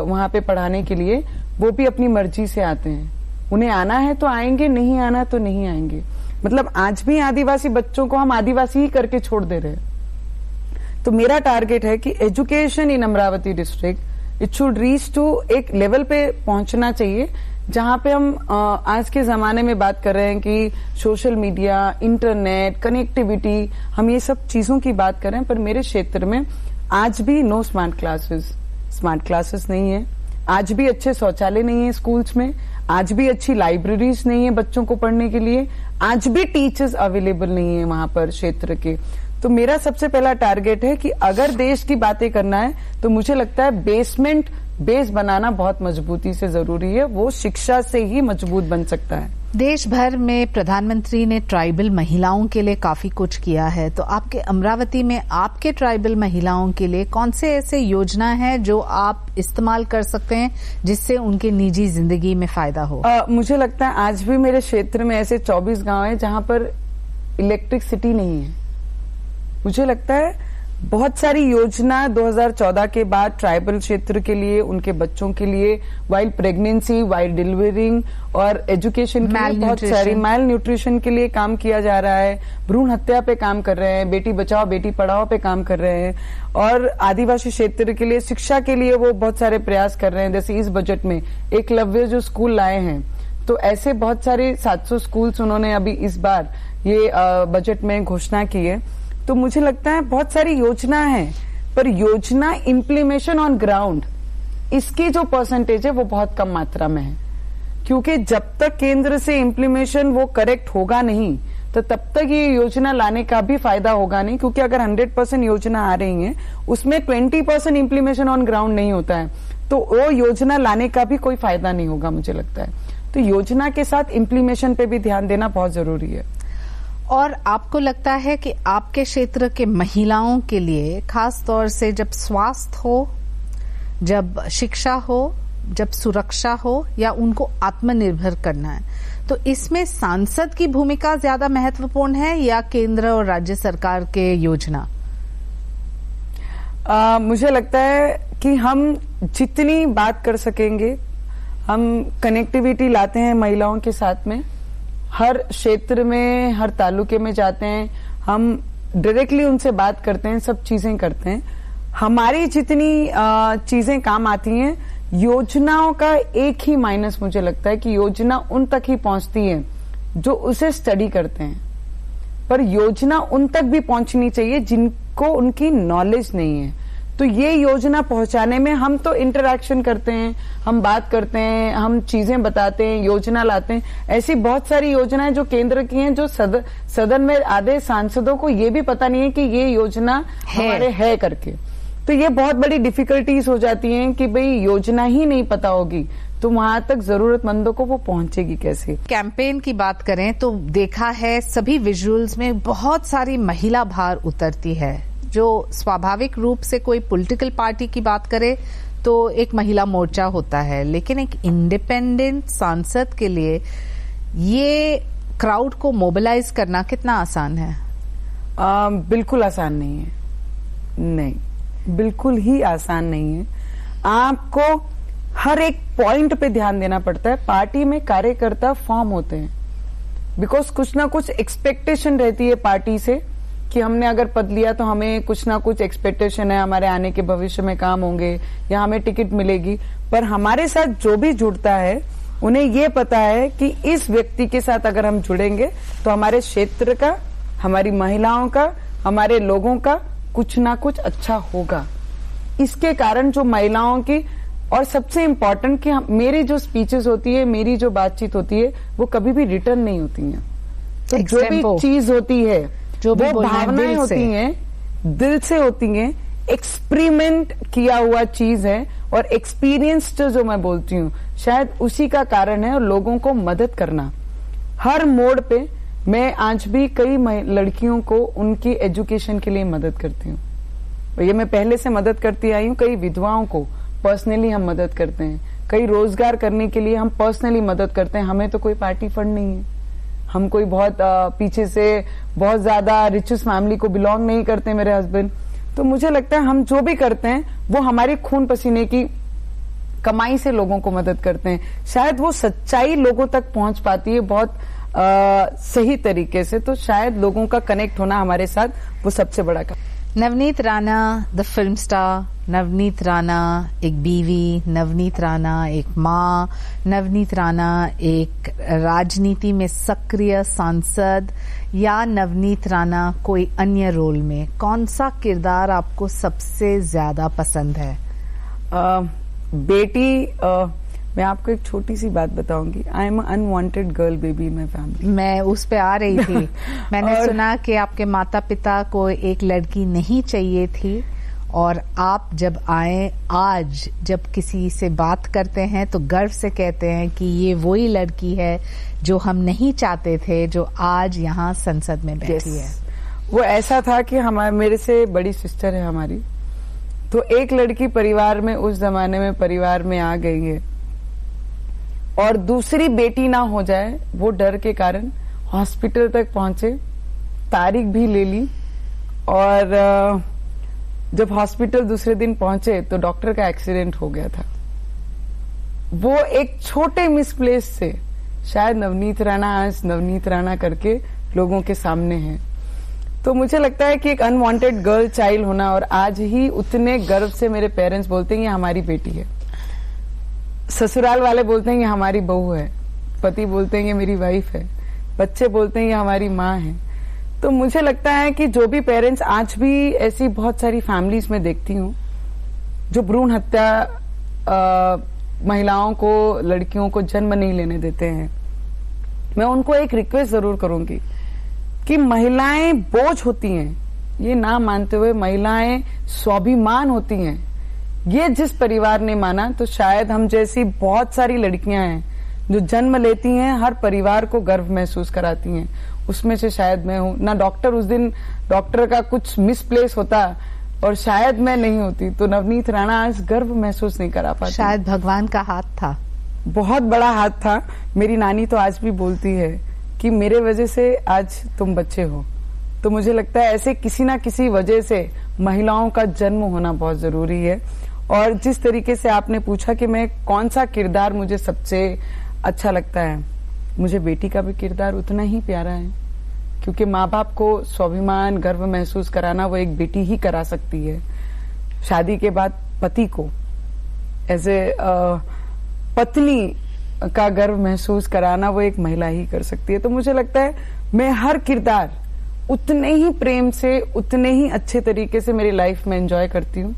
Speaker 6: वहां पे पढ़ाने के लिए, वो भी अपनी मर्जी से आते हैं। उन्हें आना है तो आएंगे, नहीं आना तो नहीं आएंगे। मतलब आज भी आदिवासी बच्चों को हम आदिवासी ही करके छोड़ दे रहे हैं। तो मेरा टारगेट है कि education in Amravati district, it should reach to एक लेवल पे पहुंचना चाहिए जहां पे हम आज के जमाने में बात कर रहे हैं कि सोशल मीडिया, इंटरनेट, कनेक्टिविटी, हम ये सब चीजों की बात कर रहे हैं। पर मेरे क्षेत्र में आज भी नो स्मार्ट क्लासेस नहीं है, आज भी अच्छे शौचालय नहीं है स्कूल्स में, आज भी अच्छी लाइब्रेरीज नहीं है बच्चों को पढ़ने के लिए, आज भी टीचर्स अवेलेबल नहीं है वहां पर क्षेत्र के। तो मेरा सबसे पहला टारगेट है कि अगर देश की बातें करना है तो मुझे लगता है बेस बनाना बहुत मजबूती से जरूरी है। वो शिक्षा से ही मजबूत बन सकता है।
Speaker 4: देश भर में प्रधानमंत्री ने ट्राइबल महिलाओं के लिए काफी कुछ किया है, तो आपके अमरावती में आपके ट्राइबल महिलाओं के लिए कौन से ऐसे योजना है जो आप इस्तेमाल कर सकते हैं जिससे उनके निजी जिंदगी में फायदा हो?
Speaker 6: मुझे लगता है आज भी मेरे क्षेत्र में ऐसे 24 गांव हैं जहां पर इलेक्ट्रिसिटी नहीं है। मुझे लगता है बहुत सारी योजना 2014 के बाद ट्राइबल क्षेत्र के लिए, उनके बच्चों के लिए, वाइल प्रेगनेंसी, वाइल डिलीवरिंग और एजुकेशन के लिए बहुत सारी, माइल न्यूट्रिशन के लिए काम किया जा रहा है, भ्रूण हत्या पे काम कर रहे हैं, बेटी बचाओ बेटी पढ़ाओ पे काम कर रहे हैं, और आदिवासी क्षेत्र के लिए शिक्षा के लिए वो बहुत सारे प्रयास कर रहे हैं। जैसे इस बजट में एकलव्य जो स्कूल लाए हैं, तो ऐसे बहुत सारे 700 स्कूल्स उन्होंने अभी इस बार ये बजट में घोषणा की है। तो मुझे लगता है बहुत सारी योजना है, पर योजना इम्प्लीमेशन ऑन ग्राउंड, इसकी जो परसेंटेज है वो बहुत कम मात्रा में है, क्योंकि जब तक केंद्र से इम्प्लीमेशन वो करेक्ट होगा नहीं, तो तब तक ये योजना लाने का भी फायदा होगा नहीं, क्योंकि अगर 100% योजना आ रही है उसमें 20% इम्प्लीमेशन ऑन ग्राउंड नहीं होता है, तो वो योजना लाने का भी कोई फायदा नहीं होगा मुझे लगता है। तो योजना के साथ इम्प्लीमेशन पे भी ध्यान देना बहुत जरूरी है।
Speaker 4: और आपको लगता है कि आपके क्षेत्र के महिलाओं के लिए खास तौर से जब स्वास्थ्य हो, जब शिक्षा हो, जब सुरक्षा हो, या उनको आत्मनिर्भर करना है, तो इसमें सांसद की भूमिका ज्यादा महत्वपूर्ण है या केंद्र और राज्य सरकार के योजना?
Speaker 6: मुझे लगता है कि हम जितनी बात कर सकेंगे, हम कनेक्टिविटी लाते हैं महिलाओं के साथ में, हर क्षेत्र में, हर तालुके में जाते हैं, हम डायरेक्टली उनसे बात करते हैं, सब चीजें करते हैं। हमारी जितनी चीजें काम आती हैं, योजनाओं का एक ही माइनस मुझे लगता है कि योजना उन तक ही पहुंचती है जो उसे स्टडी करते हैं, पर योजना उन तक भी पहुंचनी चाहिए जिनको उनकी नॉलेज नहीं है। तो ये योजना पहुंचाने में हम तो इंटरैक्शन करते हैं, हम बात करते हैं, हम चीजें बताते हैं, योजना लाते हैं। ऐसी बहुत सारी योजनाएं जो केंद्र की हैं, जो सदन में आधे सांसदों को ये भी पता नहीं है कि ये योजना हमारे है करके। तो ये बहुत बड़ी डिफिकल्टीज हो जाती हैं कि भाई योजना ही नहीं पता होगी तो वहां तक जरूरतमंदों को वो पहुंचेगी कैसे।
Speaker 4: कैंपेन की बात करें तो देखा है सभी विजुअल्स में बहुत सारी महिला भार उतरती है, जो स्वाभाविक रूप से कोई पॉलिटिकल पार्टी की बात करे तो एक महिला मोर्चा होता है, लेकिन एक इंडिपेंडेंट सांसद के लिए ये क्राउड को मोबिलाइज करना कितना आसान है?
Speaker 6: बिल्कुल आसान नहीं है, नहीं, बिल्कुल ही आसान नहीं है। आपको हर एक पॉइंट पे ध्यान देना पड़ता है। पार्टी में कार्यकर्ता फॉर्म होते हैं, बिकॉज कुछ ना कुछ एक्सपेक्टेशन रहती है पार्टी से कि हमने अगर पद लिया तो हमें कुछ ना कुछ एक्सपेक्टेशन है, हमारे आने के भविष्य में काम होंगे या हमें टिकट मिलेगी। पर हमारे साथ जो भी जुड़ता है उन्हें ये पता है कि इस व्यक्ति के साथ अगर हम जुड़ेंगे तो हमारे क्षेत्र का, हमारी महिलाओं का, हमारे लोगों का कुछ ना कुछ अच्छा होगा। इसके कारण जो महिलाओं की, और सबसे इम्पोर्टेंट कि मेरी जो स्पीचेस होती है, मेरी जो बातचीत होती है, वो कभी भी रिटर्न नहीं होती है। तो जो भी चीज होती है, जो वो भावनाएं होती हैं, दिल से होती हैं, एक्सपेरिमेंट किया हुआ चीज है, और एक्सपीरियंस जो मैं बोलती हूँ शायद उसी का कारण है। और लोगों को मदद करना हर मोड़ पे, मैं आज भी कई लड़कियों को उनकी एजुकेशन के लिए मदद करती हूँ। ये मैं पहले से मदद करती आई हूँ। कई विधवाओं को पर्सनली हम मदद करते हैं, कई रोजगार करने के लिए हम पर्सनली मदद करते हैं। हमें तो कोई पार्टी फंड नहीं है, हम कोई बहुत पीछे से बहुत ज्यादा रिचेस्ट फैमिली को बिलोंग नहीं करते मेरे हस्बैंड। तो मुझे लगता है हम जो भी करते हैं वो हमारे खून पसीने की कमाई से लोगों को मदद करते हैं। शायद वो सच्चाई लोगों तक पहुंच पाती है बहुत सही तरीके से, तो शायद लोगों का कनेक्ट होना हमारे साथ वो सबसे बड़ा काम।
Speaker 4: Navneet Rana the film star, Navneet Rana एक बीवी, नवनीत राणा एक माँ, नवनीत राणा एक राजनीति में सक्रिय सांसद, या नवनीत राणा कोई अन्य रोल में, कौन सा किरदार आपको सबसे ज्यादा पसंद है?
Speaker 6: बेटी, मैं आपको एक छोटी सी बात बताऊंगी। I am unwanted girl baby in my family.
Speaker 4: मैं उस पे आ रही थी। मैंने सुना कि आपके माता पिता को एक लड़की नहीं चाहिए थी, और आप जब आए, आज जब किसी से बात करते हैं तो गर्व से कहते हैं कि ये वही लड़की है जो हम नहीं चाहते थे, जो आज यहाँ संसद में बैठी है।
Speaker 6: वो ऐसा था कि मेरे से बड़ी सिस्टर है हमारी, तो एक लड़की परिवार में, उस जमाने में परिवार में आ गई है, और दूसरी बेटी ना हो जाए वो डर के कारण हॉस्पिटल तक पहुंचे, तारीख भी ले ली, और जब हॉस्पिटल दूसरे दिन पहुंचे तो डॉक्टर का एक्सीडेंट हो गया था। वो एक छोटे मिसप्लेस से शायद नवनीत राणा आज नवनीत राणा करके लोगों के सामने है। तो मुझे लगता है कि एक अनवांटेड गर्ल चाइल्ड होना, और आज ही उतने गर्व से मेरे पेरेंट्स बोलते हैं ये हमारी बेटी है, ससुराल वाले बोलते हैं ये हमारी बहू है, पति बोलते हैं ये मेरी वाइफ है, बच्चे बोलते हैं ये हमारी माँ है। तो मुझे लगता है कि जो भी पेरेंट्स, आज भी ऐसी बहुत सारी फैमिलीज में देखती हूँ जो भ्रूण हत्या महिलाओं को, लड़कियों को जन्म नहीं लेने देते हैं, मैं उनको एक रिक्वेस्ट जरूर करूंगी कि महिलाएं बोझ होती हैं, ये ना मानते हुए महिलाएं स्वाभिमान होती हैं। ये जिस परिवार ने माना, तो शायद हम जैसी बहुत सारी लड़कियां हैं जो जन्म लेती हैं, हर परिवार को गर्व महसूस कराती हैं, उसमें से शायद मैं हूं ना। डॉक्टर उस दिन डॉक्टर का कुछ मिसप्लेस होता और शायद मैं नहीं होती तो नवनीत राणा आज गर्व महसूस नहीं करा पाती।
Speaker 4: शायद भगवान का हाथ था,
Speaker 6: बहुत बड़ा हाथ था। मेरी नानी तो आज भी बोलती है कि मेरे वजह से आज तुम बच्चे हो। तो मुझे लगता है ऐसे किसी ना किसी वजह से महिलाओं का जन्म होना बहुत जरूरी है। और जिस तरीके से आपने पूछा कि मैं कौन सा किरदार मुझे सबसे अच्छा लगता है, मुझे बेटी का भी किरदार उतना ही प्यारा है, क्योंकि माँ बाप को स्वाभिमान, गर्व महसूस कराना वो एक बेटी ही करा सकती है। शादी के बाद पति को एज ए पत्नी का गर्व महसूस कराना वो एक महिला ही कर सकती है। तो मुझे लगता है मैं हर किरदार उतने ही प्रेम से, उतने ही अच्छे तरीके से मेरी लाइफ में एंजॉय करती हूँ।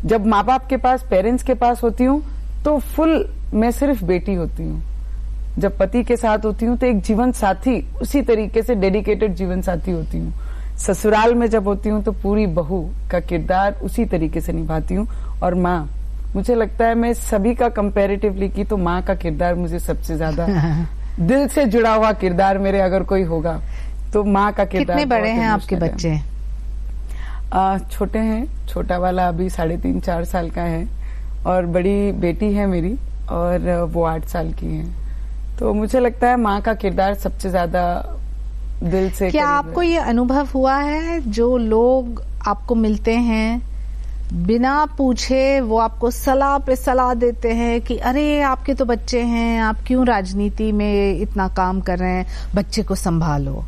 Speaker 6: जब माँ बाप के पास, पेरेंट्स के पास होती हूँ तो फुल मैं सिर्फ बेटी होती हूँ। जब पति के साथ होती हूँ तो एक जीवन साथी, उसी तरीके से डेडिकेटेड जीवन साथी होती हूँ। ससुराल में जब होती हूँ तो पूरी बहू का किरदार उसी तरीके से निभाती हूँ। और माँ, मुझे लगता है मैं सभी का कंपैरेटिवली की तो माँ का किरदार मुझे सबसे ज्यादा दिल से जुड़ा हुआ किरदार मेरे अगर कोई होगा तो माँ का किरदार।
Speaker 4: कितने बड़े हैं आपके बच्चे?
Speaker 6: छोटे हैं, छोटा वाला अभी 3.5-4 साल का है और बड़ी बेटी है मेरी और वो 8 साल की है। तो मुझे लगता है माँ का किरदार सबसे ज्यादा दिल से।
Speaker 4: क्या आपको ये अनुभव हुआ है, जो लोग आपको मिलते हैं बिना पूछे वो आपको सलाह पे सलाह देते हैं कि अरे आपके तो बच्चे हैं, आप क्यों राजनीति में इतना काम कर रहे हैं, बच्चे को संभालो।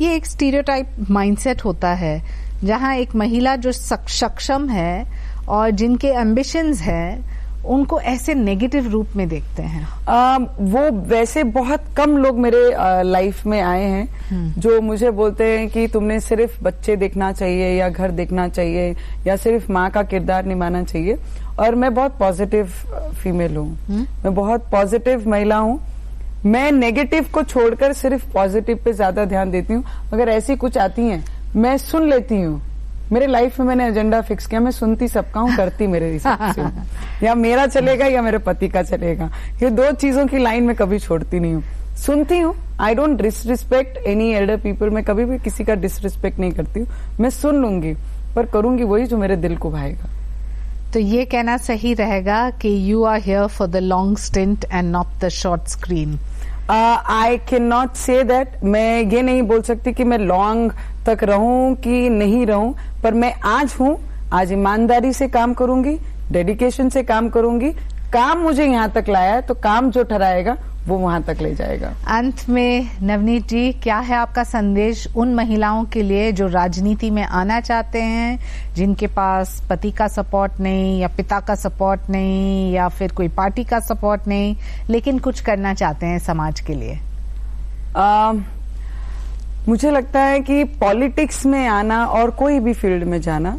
Speaker 4: ये एक स्टीरियोटाइप माइंडसेट होता है जहां एक महिला जो सक्षम है और जिनके एम्बिशंस हैं उनको ऐसे नेगेटिव रूप में देखते हैं।
Speaker 6: वो वैसे बहुत कम लोग मेरे लाइफ में आए हैं जो मुझे बोलते हैं कि तुमने सिर्फ बच्चे देखना चाहिए या घर देखना चाहिए या सिर्फ माँ का किरदार निभाना चाहिए। और मैं बहुत पॉजिटिव फीमेल हूँ, मैं बहुत पॉजिटिव महिला हूँ। मैं नेगेटिव को छोड़कर सिर्फ पॉजिटिव पे ज्यादा ध्यान देती हूँ। अगर ऐसी कुछ आती हैं मैं सुन लेती हूँ। मेरे लाइफ में मैंने एजेंडा फिक्स किया, मैं सुनती सबका हूँ, करती मेरे हिसाब से या मेरा चलेगा या मेरे पति का चलेगा। ये दो चीजों की लाइन में कभी छोड़ती नहीं हूँ, सुनती हूँ। I don't disrespect any Elder people. मैं कभी भी किसी का डिसरिस्पेक्ट नहीं करती हूँ। मैं सुन लूंगी पर करूंगी वही जो मेरे दिल को भाएगा।
Speaker 4: तो ये कहना सही रहेगा कि you are here for the long stint and not the short screen.
Speaker 6: I can not say that. मैं ये नहीं बोल सकती कि मैं लॉन्ग तक रहूं कि नहीं रहूं, पर मैं आज हूं, आज ईमानदारी से काम करूंगी, डेडिकेशन से काम करूंगी। काम मुझे यहाँ तक लाया है तो काम जो ठहराएगा वो वहां तक ले जाएगा।
Speaker 4: अंत में नवनीत जी, क्या है आपका संदेश उन महिलाओं के लिए जो राजनीति में आना चाहते हैं, जिनके पास पति का सपोर्ट नहीं या पिता का सपोर्ट नहीं या फिर कोई पार्टी का सपोर्ट नहीं, लेकिन कुछ करना चाहते हैं समाज के लिए?
Speaker 6: मुझे लगता है कि पॉलिटिक्स में आना और कोई भी फील्ड में जाना,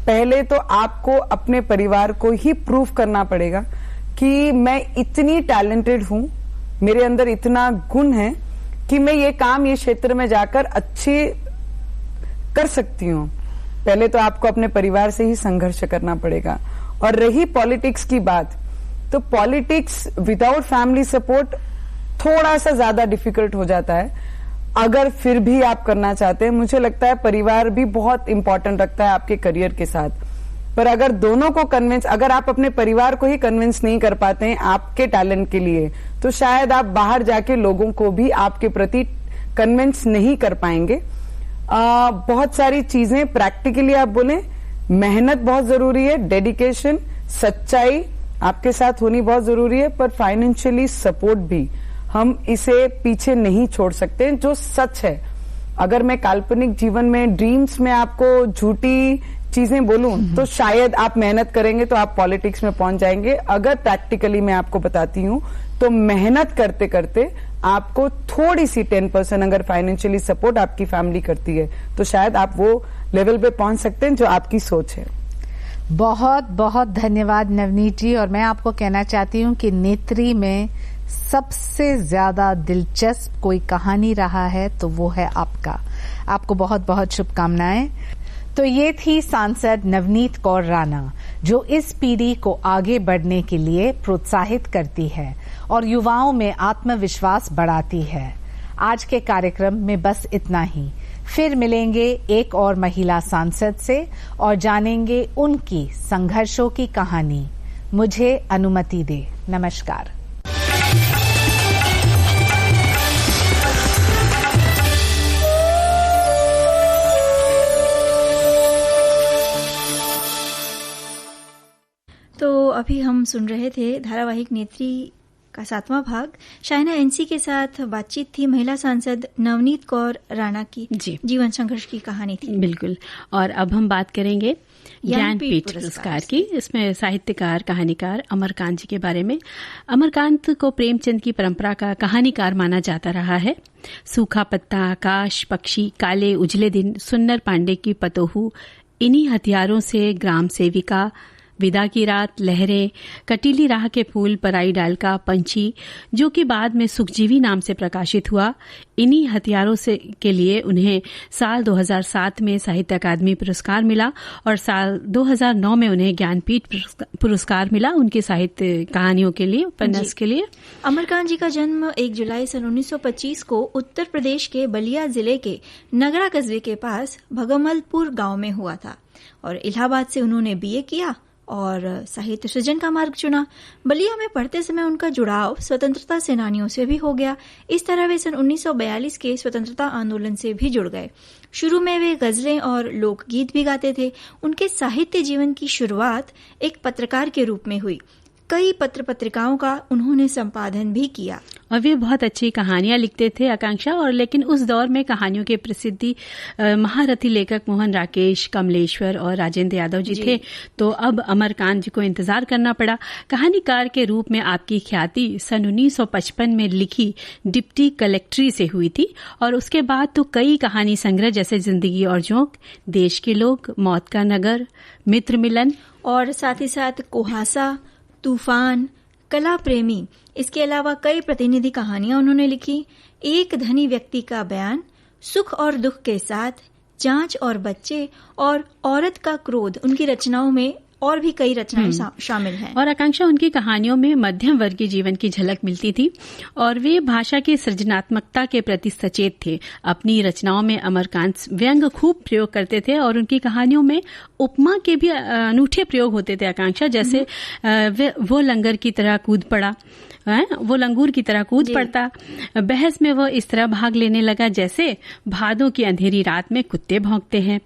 Speaker 6: पहले तो आपको अपने परिवार को ही प्रूव करना पड़ेगा कि मैं इतनी टैलेंटेड हूं, मेरे अंदर इतना गुण है कि मैं ये काम, ये क्षेत्र में जाकर अच्छे कर सकती हूँ। पहले तो आपको अपने परिवार से ही संघर्ष करना पड़ेगा। और रही पॉलिटिक्स की बात, तो पॉलिटिक्स विदाउट फैमिली सपोर्ट थोड़ा सा ज्यादा डिफिकल्ट हो जाता है। अगर फिर भी आप करना चाहते हैं, मुझे लगता है परिवार भी बहुत इंपॉर्टेंट रखता है आपके करियर के साथ। पर अगर दोनों को कन्विंस, अगर आप अपने परिवार को ही कन्विंस नहीं कर पाते हैं आपके टैलेंट के लिए, तो शायद आप बाहर जाके लोगों को भी आपके प्रति कन्विंस नहीं कर पाएंगे। बहुत सारी चीजें प्रैक्टिकली आप बोलें मेहनत बहुत जरूरी है, डेडिकेशन, सच्चाई आपके साथ होनी बहुत जरूरी है, पर फाइनेंशियली सपोर्ट भी। हम इसे पीछे नहीं छोड़ सकते, जो सच है। अगर मैं काल्पनिक जीवन में, ड्रीम्स में आपको झूठी चीजें बोलूं तो शायद आप मेहनत करेंगे तो आप पॉलिटिक्स में पहुंच जाएंगे। अगर प्रैक्टिकली मैं आपको बताती हूं तो मेहनत करते करते आपको थोड़ी सी 10% अगर फाइनेंशियली सपोर्ट आपकी फैमिली करती है तो शायद आप वो लेवल पे पहुंच सकते हैं जो आपकी सोच है।
Speaker 4: बहुत बहुत धन्यवाद नवनीत जी। और मैं आपको कहना चाहती हूँ कि नेत्री में सबसे ज्यादा दिलचस्प कोई कहानी रहा है तो वो है आपका। आपको बहुत बहुत शुभकामनाएं। तो ये थी सांसद नवनीत कौर राणा, जो इस पीढ़ी को आगे बढ़ने के लिए प्रोत्साहित करती है और युवाओं में आत्मविश्वास बढ़ाती है। आज के कार्यक्रम में बस इतना ही। फिर मिलेंगे एक और महिला सांसद से और जानेंगे उनकी संघर्षों की कहानी। मुझे अनुमति दे। नमस्कार।
Speaker 3: तो अभी हम सुन रहे थे धारावाहिक नेत्री का 7वां भाग। शाइना एनसी के साथ बातचीत थी महिला सांसद नवनीत कौर राणा की जीवन संघर्ष की कहानी थी।
Speaker 2: बिल्कुल। और अब हम बात करेंगे ज्ञानपीठ पुरस्कार की। इसमें साहित्यकार कहानीकार अमरकांत जी के बारे में। अमरकांत को प्रेमचंद की परंपरा का कहानीकार माना जाता रहा है। सूखा पत्ता, आकाश, पक्षी, काले उजले दिन, सुन्नर पांडे की पतोहू, इन्हीं हथियारों से ग्राम सेविका, विदा की रात, लहरें, कटीली राह के फूल, पराई डाल का पंछी, जो कि बाद में सुखजीवी नाम से प्रकाशित हुआ, इन्हीं हथियारों से के लिए उन्हें साल 2007 में साहित्य अकादमी पुरस्कार मिला और साल 2009 में उन्हें ज्ञानपीठ पुरस्कार मिला उनकी साहित्य कहानियों के लिए, उपन्यास के लिए।
Speaker 3: अमरकांत जी का जन्म 1 जुलाई सन 1925 को उत्तर प्रदेश के बलिया जिले के नगरा कस्बे के पास भगमलपुर गांव में हुआ था और इलाहाबाद से उन्होंने बीए किया और साहित्य सृजन का मार्ग चुना। बलिया में पढ़ते समय उनका जुड़ाव स्वतंत्रता सेनानियों से भी हो गया। इस तरह वे सन 1942 के स्वतंत्रता आंदोलन से भी जुड़ गए। शुरू में वे गजलें और लोकगीत भी गाते थे। उनके साहित्य जीवन की शुरुआत एक पत्रकार के रूप में हुई। कई पत्र पत्रिकाओं का उन्होंने संपादन भी किया
Speaker 2: और वे बहुत अच्छी कहानियां लिखते थे आकांक्षा। और लेकिन उस दौर में कहानियों के प्रसिद्धि महारथी लेखक मोहन राकेश, कमलेश्वर और राजेंद्र यादव जी थे। तो अब अमरकांत जी को इंतजार करना पड़ा। कहानीकार के रूप में आपकी ख्याति सन 1955 में लिखी डिप्टी कलेक्ट्री से हुई थी और उसके बाद तो कई कहानी संग्रह जैसे जिंदगी और जोंक, देश के लोग, मौत का नगर, मित्र मिलन
Speaker 3: और साथ ही साथ कुहासा, तूफान, कला प्रेमी, इसके अलावा कई प्रतिनिधि कहानियां उन्होंने लिखी। एक धनी व्यक्ति का बयान, सुख और दुख के साथ, जांच और बच्चे और औरत का क्रोध, उनकी रचनाओं में और भी कई रचनाएं शामिल हैं। और
Speaker 2: आकांक्षा, उनकी कहानियों में मध्यम वर्गीय जीवन की झलक मिलती थी और वे भाषा की सृजनात्मकता के प्रति सचेत थे। अपनी रचनाओं में अमरकांत व्यंग खूब प्रयोग करते थे और उनकी कहानियों में उपमा के भी अनूठे प्रयोग होते थे आकांक्षा। जैसे वो लंगर की तरह कूद पड़ा, वो लंगूर की तरह कूद पड़ता, बहस में वो इस तरह भाग लेने लगा जैसे भादों की अंधेरी रात में कुत्ते भौंकते हैं,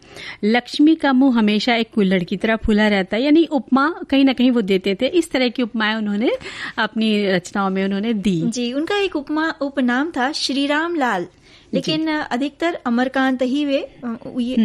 Speaker 2: लक्ष्मी का मुंह हमेशा एक कुल्हड़ की तरह फूला रहता है। यानी उपमा कहीं ना कहीं वो देते थे। इस तरह की उपमाएं उन्होंने अपनी रचनाओं में उन्होंने दी।
Speaker 3: जी, उनका एक उपनाम था श्रीराम लाल, लेकिन अधिकतर अमरकांत ही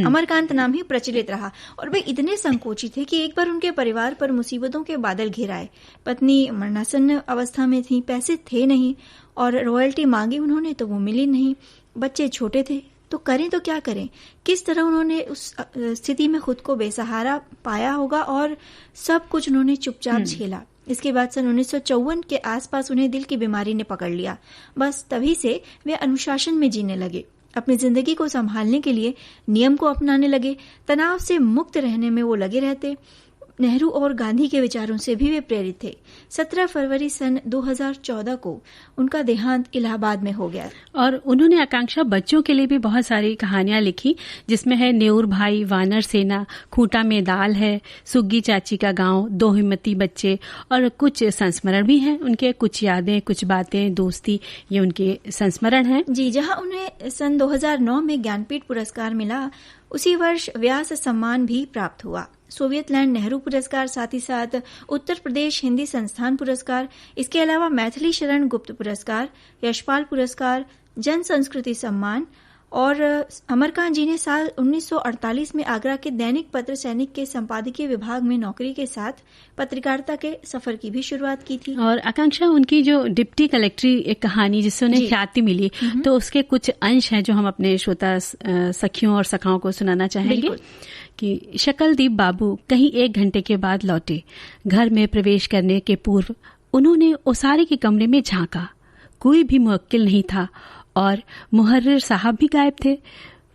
Speaker 3: अमरकांत नाम ही प्रचलित रहा। और वे इतने संकोची थे कि एक बार उनके परिवार पर मुसीबतों के बादल घिर आए। पत्नी मरणासन्न अवस्था में थी, पैसे थे नहीं और रॉयल्टी मांगी उन्होंने तो वो मिली नहीं, बच्चे छोटे थे, तो करें तो क्या करें। किस तरह उन्होंने उस स्थिति में खुद को बेसहारा पाया होगा और सब कुछ उन्होंने चुपचाप झेला। इसके बाद सन 1954 के आसपास उन्हें दिल की बीमारी ने पकड़ लिया। बस तभी से वे अनुशासन में जीने लगे, अपनी जिंदगी को संभालने के लिए नियम को अपनाने लगे, तनाव से मुक्त रहने में वो लगे रहते। नेहरू और गांधी के विचारों से भी वे प्रेरित थे। 17 फरवरी सन 2014 को उनका देहांत इलाहाबाद में हो गया।
Speaker 2: और उन्होंने आकांक्षा बच्चों के लिए भी बहुत सारी कहानियां लिखी, जिसमें है नेऊर भाई, वानर सेना, खूंटा में दाल है, सुग्गी चाची का गांव, दो हिम्मती बच्चे और कुछ संस्मरण भी हैं उनके, कुछ यादें, कुछ बातें, दोस्ती, ये उनके संस्मरण हैं।
Speaker 3: जी, जहां उन्हें सन 2009 में ज्ञानपीठ पुरस्कार मिला, उसी वर्ष व्यास सम्मान भी प्राप्त हुआ। सोवियत लैंड नेहरू पुरस्कार, साथ ही साथ उत्तर प्रदेश हिंदी संस्थान पुरस्कार, इसके अलावा मैथिली शरण गुप्त पुरस्कार, यशपाल पुरस्कार, जन संस्कृति सम्मान और अमरकांत जी ने साल 1948 में आगरा के दैनिक पत्र सैनिक के संपादकीय विभाग में नौकरी के साथ पत्रकारिता के सफर की भी शुरुआत की थी।
Speaker 2: और आकांक्षा, उनकी जो डिप्टी कलेक्ट्री एक कहानी जिससे उन्हें ख्याति मिली, तो उसके कुछ अंश हैं जो हम अपने श्रोता सखियों और सखाओं को सुनाना चाहेंगे कि शकलदीप बाबू कहीं 1 घंटे के बाद लौटे। घर में प्रवेश करने के पूर्व उन्होंने ओसारे के कमरे में झांका, कोई भी मुवक्किल नहीं था और मुहर्रिर साहब भी गायब थे।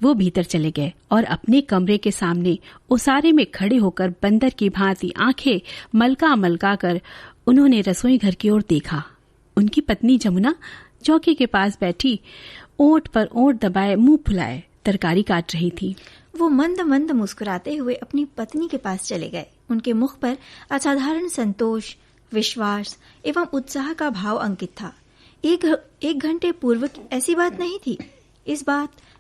Speaker 2: वो भीतर चले गए और अपने कमरे के सामने ओसारे में खड़े होकर बंदर की भांति आंखें मलका मलका कर उन्होंने रसोई घर की ओर देखा। उनकी पत्नी जमुना चौकी के पास बैठी ओंठ पर ओंठ दबाए मुंह फुलाए तरकारी काट रही थी।
Speaker 3: वो मंद मंद मुस्कुराते हुए अपनी पत्नी के पास चले गए। उनके मुख पर असाधारण संतोष, विश्वास एवं उत्साह का भाव अंकित था। एक घंटे पूर्व ऐसी बात नहीं थी।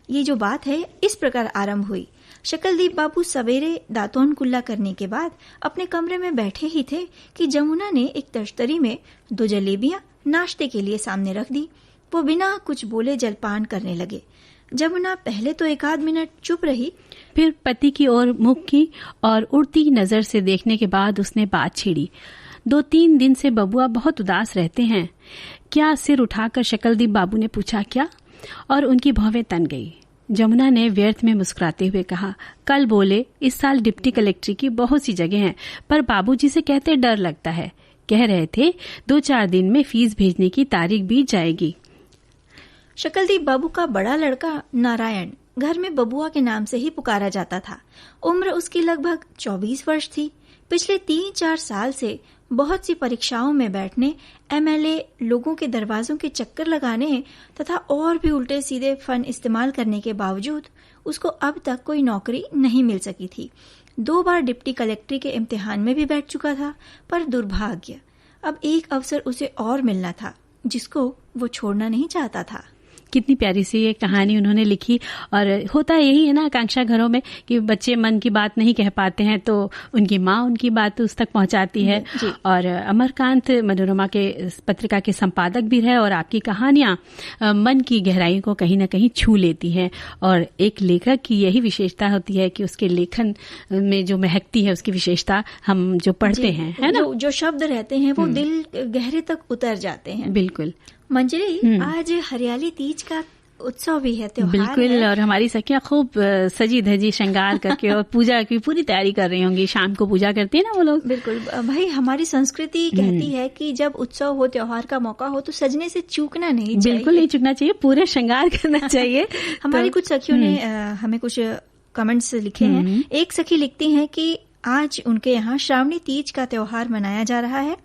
Speaker 3: ये जो बात है इस प्रकार आरंभ हुई। शकलदीप बाबू सवेरे दातोन कुल्ला करने के बाद अपने कमरे में बैठे ही थे कि जमुना ने एक तश्तरी में 2 जलेबियां नाश्ते के लिए सामने रख दी। वो बिना कुछ बोले जलपान करने लगे। जमुना पहले तो 1 आध मिनट चुप रही,
Speaker 2: फिर पति की ओर मुख की और उड़ती नजर से देखने के बाद उसने बात छेड़ी। 2-3 दिन से बबुआ बहुत उदास रहते हैं क्या? सिर उठाकर शकलदीप बाबू ने पूछा। क्या? और उनकी भौवें तन गई। जमुना ने व्यर्थ में मुस्कुराते हुए कहा, कल बोले इस साल डिप्टी कलेक्ट्री की बहुत सी जगह हैं, पर बाबूजी से कहते डर लगता है। कह रहे थे 2-4 दिन में फीस भेजने की तारीख बीत जाएगी।
Speaker 3: शकलदीप बाबू का बड़ा लड़का नारायण घर में बबुआ के नाम से ही पुकारा जाता था। उम्र उसकी लगभग 24 वर्ष थी। पिछले 3-4 साल से बहुत सी परीक्षाओं में बैठने, एमएलए लोगों के दरवाजों के चक्कर लगाने तथा और भी उल्टे सीधे फन इस्तेमाल करने के बावजूद उसको अब तक कोई नौकरी नहीं मिल सकी थी। 2 बार डिप्टी कलेक्ट्री के इम्तिहान में भी बैठ चुका था, पर दुर्भाग्य अब एक अवसर उसे और मिलना था जिसको वो छोड़ना नहीं चाहता था।
Speaker 2: कितनी प्यारी सी ये कहानी उन्होंने लिखी। और होता यही है ना आकांक्षा, घरों में कि बच्चे मन की बात नहीं कह पाते हैं तो उनकी माँ उनकी बात उस तक पहुंचाती है। और अमरकांत मनोरमा के पत्रिका के संपादक भी रहे और आपकी कहानियां मन की गहराई को कहीं ना कहीं छू लेती हैं। और एक लेखक की यही विशेषता होती है कि उसके लेखन में जो महकती है उसकी विशेषता हम जो पढ़ते हैं, है ना,
Speaker 3: जो शब्द रहते हैं वो दिल गहरे तक उतर जाते हैं।
Speaker 2: बिल्कुल
Speaker 3: मंजरी, आज हरियाली तीज का उत्सव भी है, त्योहार
Speaker 2: बिल्कुल
Speaker 3: है।
Speaker 2: और हमारी सखियां खूब सजी धजी श्रृंगार करके और पूजा की पूरी तैयारी कर रही होंगी। शाम को पूजा करते हैं ना वो लोग।
Speaker 3: बिल्कुल भाई, हमारी संस्कृति कहती है कि जब उत्सव हो, त्योहार का मौका हो तो सजने से चूकना नहीं चाहिए।
Speaker 2: बिल्कुल नहीं चूकना चाहिए, पूरे श्रृंगार करना चाहिए।
Speaker 3: हमारी कुछ सखियों ने हमें कुछ कमेंट्स लिखे हैं। एक सखी लिखती हैं कि आज उनके यहाँ श्रावणी तीज का त्योहार मनाया जा रहा है।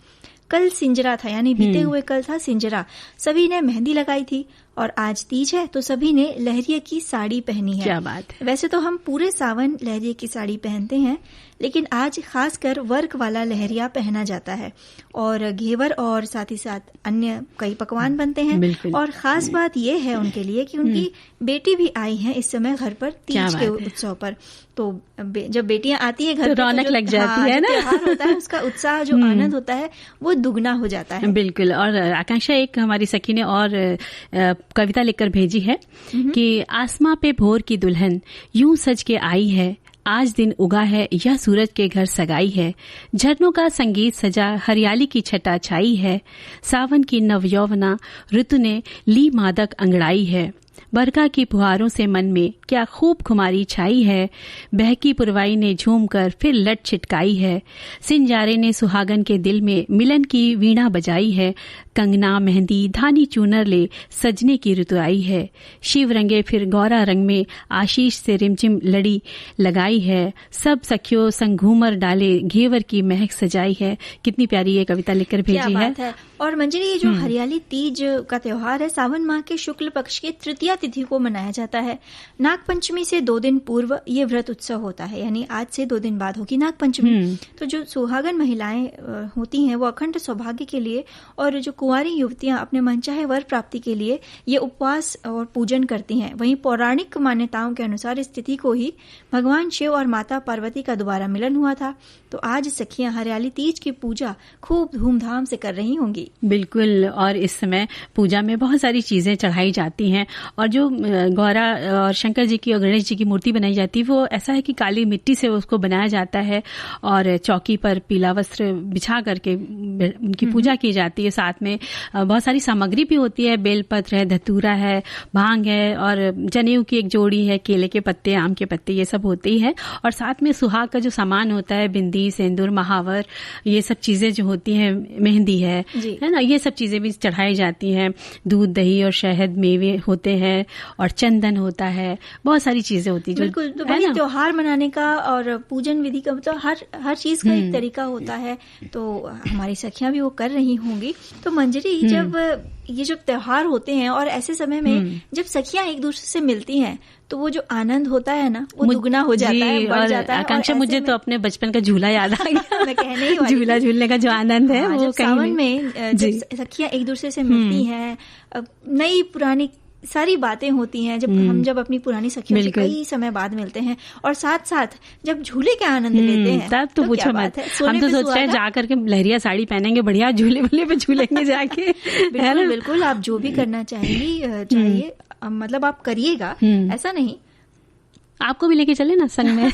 Speaker 3: कल सिंजरा था, यानी बीते हुए कल था सिंजरा। सभी ने मेहंदी लगाई थी और आज तीज है तो सभी ने लहरिये की साड़ी पहनी है।
Speaker 2: क्या बात है।
Speaker 3: वैसे तो हम पूरे सावन लहरिये की साड़ी पहनते हैं, लेकिन आज खासकर वर्क वाला लहरिया पहना जाता है और घेवर और साथ ही साथ अन्य कई पकवान बनते हैं। और खास बात यह है उनके लिए कि उनकी बेटी भी आई है इस समय घर पर तीज के उत्सव पर। तो जब बेटियां आती है घर
Speaker 2: तो रौनक लग जाती है ना,
Speaker 3: त्योहार होता है उसका उत्साह जो आनंद होता है वो दुगना हो जाता है।
Speaker 2: बिल्कुल। और आकांक्षा, एक हमारी सखी ने और कविता लिखकर भेजी है कि आसमां पे भोर की दुल्हन यूं सज के आई है, आज दिन उगा है यह सूरज के घर सगाई है, झरनों का संगीत सजा हरियाली की छटा छाई है, सावन की नवयौवना ऋतु ने ली मादक अंगड़ाई है, बरखा की फुहारों से मन में क्या खूब खुमारी छाई है, बहकी पुरवाई ने झूम कर फिर लट छिटकाई है, सिंजारे ने सुहागन के दिल में मिलन की वीणा बजाई है, कंगना मेहंदी धानी चूनर ले सजने की ऋतु आई है, शिव रंगे फिर गौरा रंग में आशीष से रिमझिम लड़ी लगाई है, सब सखियों संग घूमर डाले घेवर की महक सजाई है। कितनी प्यारी ये कविता लिखकर भेजी है।
Speaker 3: और मंजरी, ये जो हरियाली तीज का त्योहार है सावन माह के शुक्ल पक्ष के तृतीया तृतीया तिथि को मनाया जाता है। नागपंचमी से 2 दिन पूर्व ये व्रत उत्सव होता है, यानी आज से 2 दिन बाद होगी नागपंचमी। तो जो सुहागन महिलाएं होती हैं वो अखंड सौभाग्य के लिए और जो कुंवारी युवतियां अपने मनचाहे वर प्राप्ति के लिए ये उपवास और पूजन करती हैं। वहीं पौराणिक मान्यताओं के अनुसार इस तिथि को ही भगवान शिव और माता पार्वती का दोबारा मिलन हुआ था। तो आज सखियां हरियाली तीज की पूजा खूब धूमधाम से कर रही होंगी।
Speaker 2: बिल्कुल, और इस समय पूजा में बहुत सारी चीजें चढ़ाई जाती हैं और जो गौरा और शंकर जी की और गणेश जी की मूर्ति बनाई जाती है वो ऐसा है कि काली मिट्टी से उसको बनाया जाता है और चौकी पर पीला वस्त्र बिछा करके उनकी पूजा की जाती है। साथ में बहुत सारी सामग्री भी होती है, बेलपत्र है, धतूरा है, भांग है और जनेऊ की एक जोड़ी है, केले के पत्ते, आम के पत्ते, ये सब होते ही है। और साथ में सुहाग का जो सामान होता है, बिंदी, सिंदूर, महावर, ये सब चीजें जो होती हैं, मेहंदी है ना, ये सब चीजें भी चढ़ाई जाती हैं। दूध, दही और शहद, मेवे होते हैं और चंदन होता है, बहुत सारी चीजें होती है।
Speaker 3: बिल्कुल, तो वही त्योहार मनाने का और पूजन विधि का मतलब हर चीज का एक तरीका होता है। तो हमारी सखियां भी वो कर रही होंगी। तो मंजरी, जब ये जो त्योहार होते हैं और ऐसे समय में जब सखियां एक दूसरे से मिलती हैं तो वो जो आनंद होता है ना वो दुगना हो जाता है, बढ़ जाता है।
Speaker 2: आकांक्षा, मुझे तो अपने बचपन का झूला याद आ गया।
Speaker 3: मैं कहने ही वाली
Speaker 2: झूला झूलने का जो आनंद है वो
Speaker 3: सावन में जब सखियां एक दूसरे से मिलती हैं, नई पुरानी सारी बातें होती हैं। जब अपनी पुरानी सखियों से कई समय बाद मिलते हैं और साथ साथ जब झूले का आनंद लेते हैं
Speaker 2: तब तो पूछो मत। हम तो सोच रहे हैं जा करके लहरिया साड़ी पहनेंगे, बढ़िया झूले वूले पे झूलेंगे जाके।
Speaker 3: बिल्कुल, आप जो भी करना चाहिए मतलब आप करिएगा, ऐसा नहीं।
Speaker 2: आपको भी लेके चले ना संग में।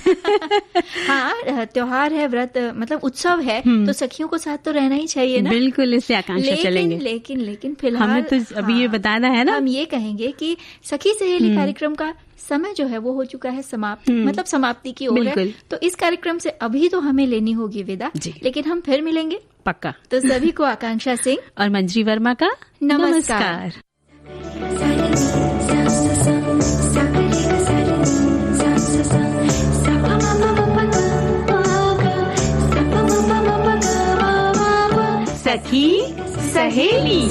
Speaker 3: हाँ, त्योहार है, व्रत मतलब उत्सव है, तो सखियों को साथ तो रहना ही चाहिए ना।
Speaker 2: बिल्कुल, इससे आकांक्षा चलेंगे।
Speaker 3: लेकिन फिलहाल
Speaker 2: हमें तो अभी ये बताना है ना,
Speaker 3: हम ये कहेंगे कि सखी सहेली कार्यक्रम का समय जो है वो हो चुका है समाप्त, मतलब समाप्ति की ओर है। तो इस कार्यक्रम से अभी तो हमें लेनी होगी विदा, लेकिन हम फिर मिलेंगे
Speaker 2: पक्का।
Speaker 3: तो सभी को आकांक्षा सिंह
Speaker 2: और मंजरी वर्मा का नमस्कार।
Speaker 1: सखी सहेली।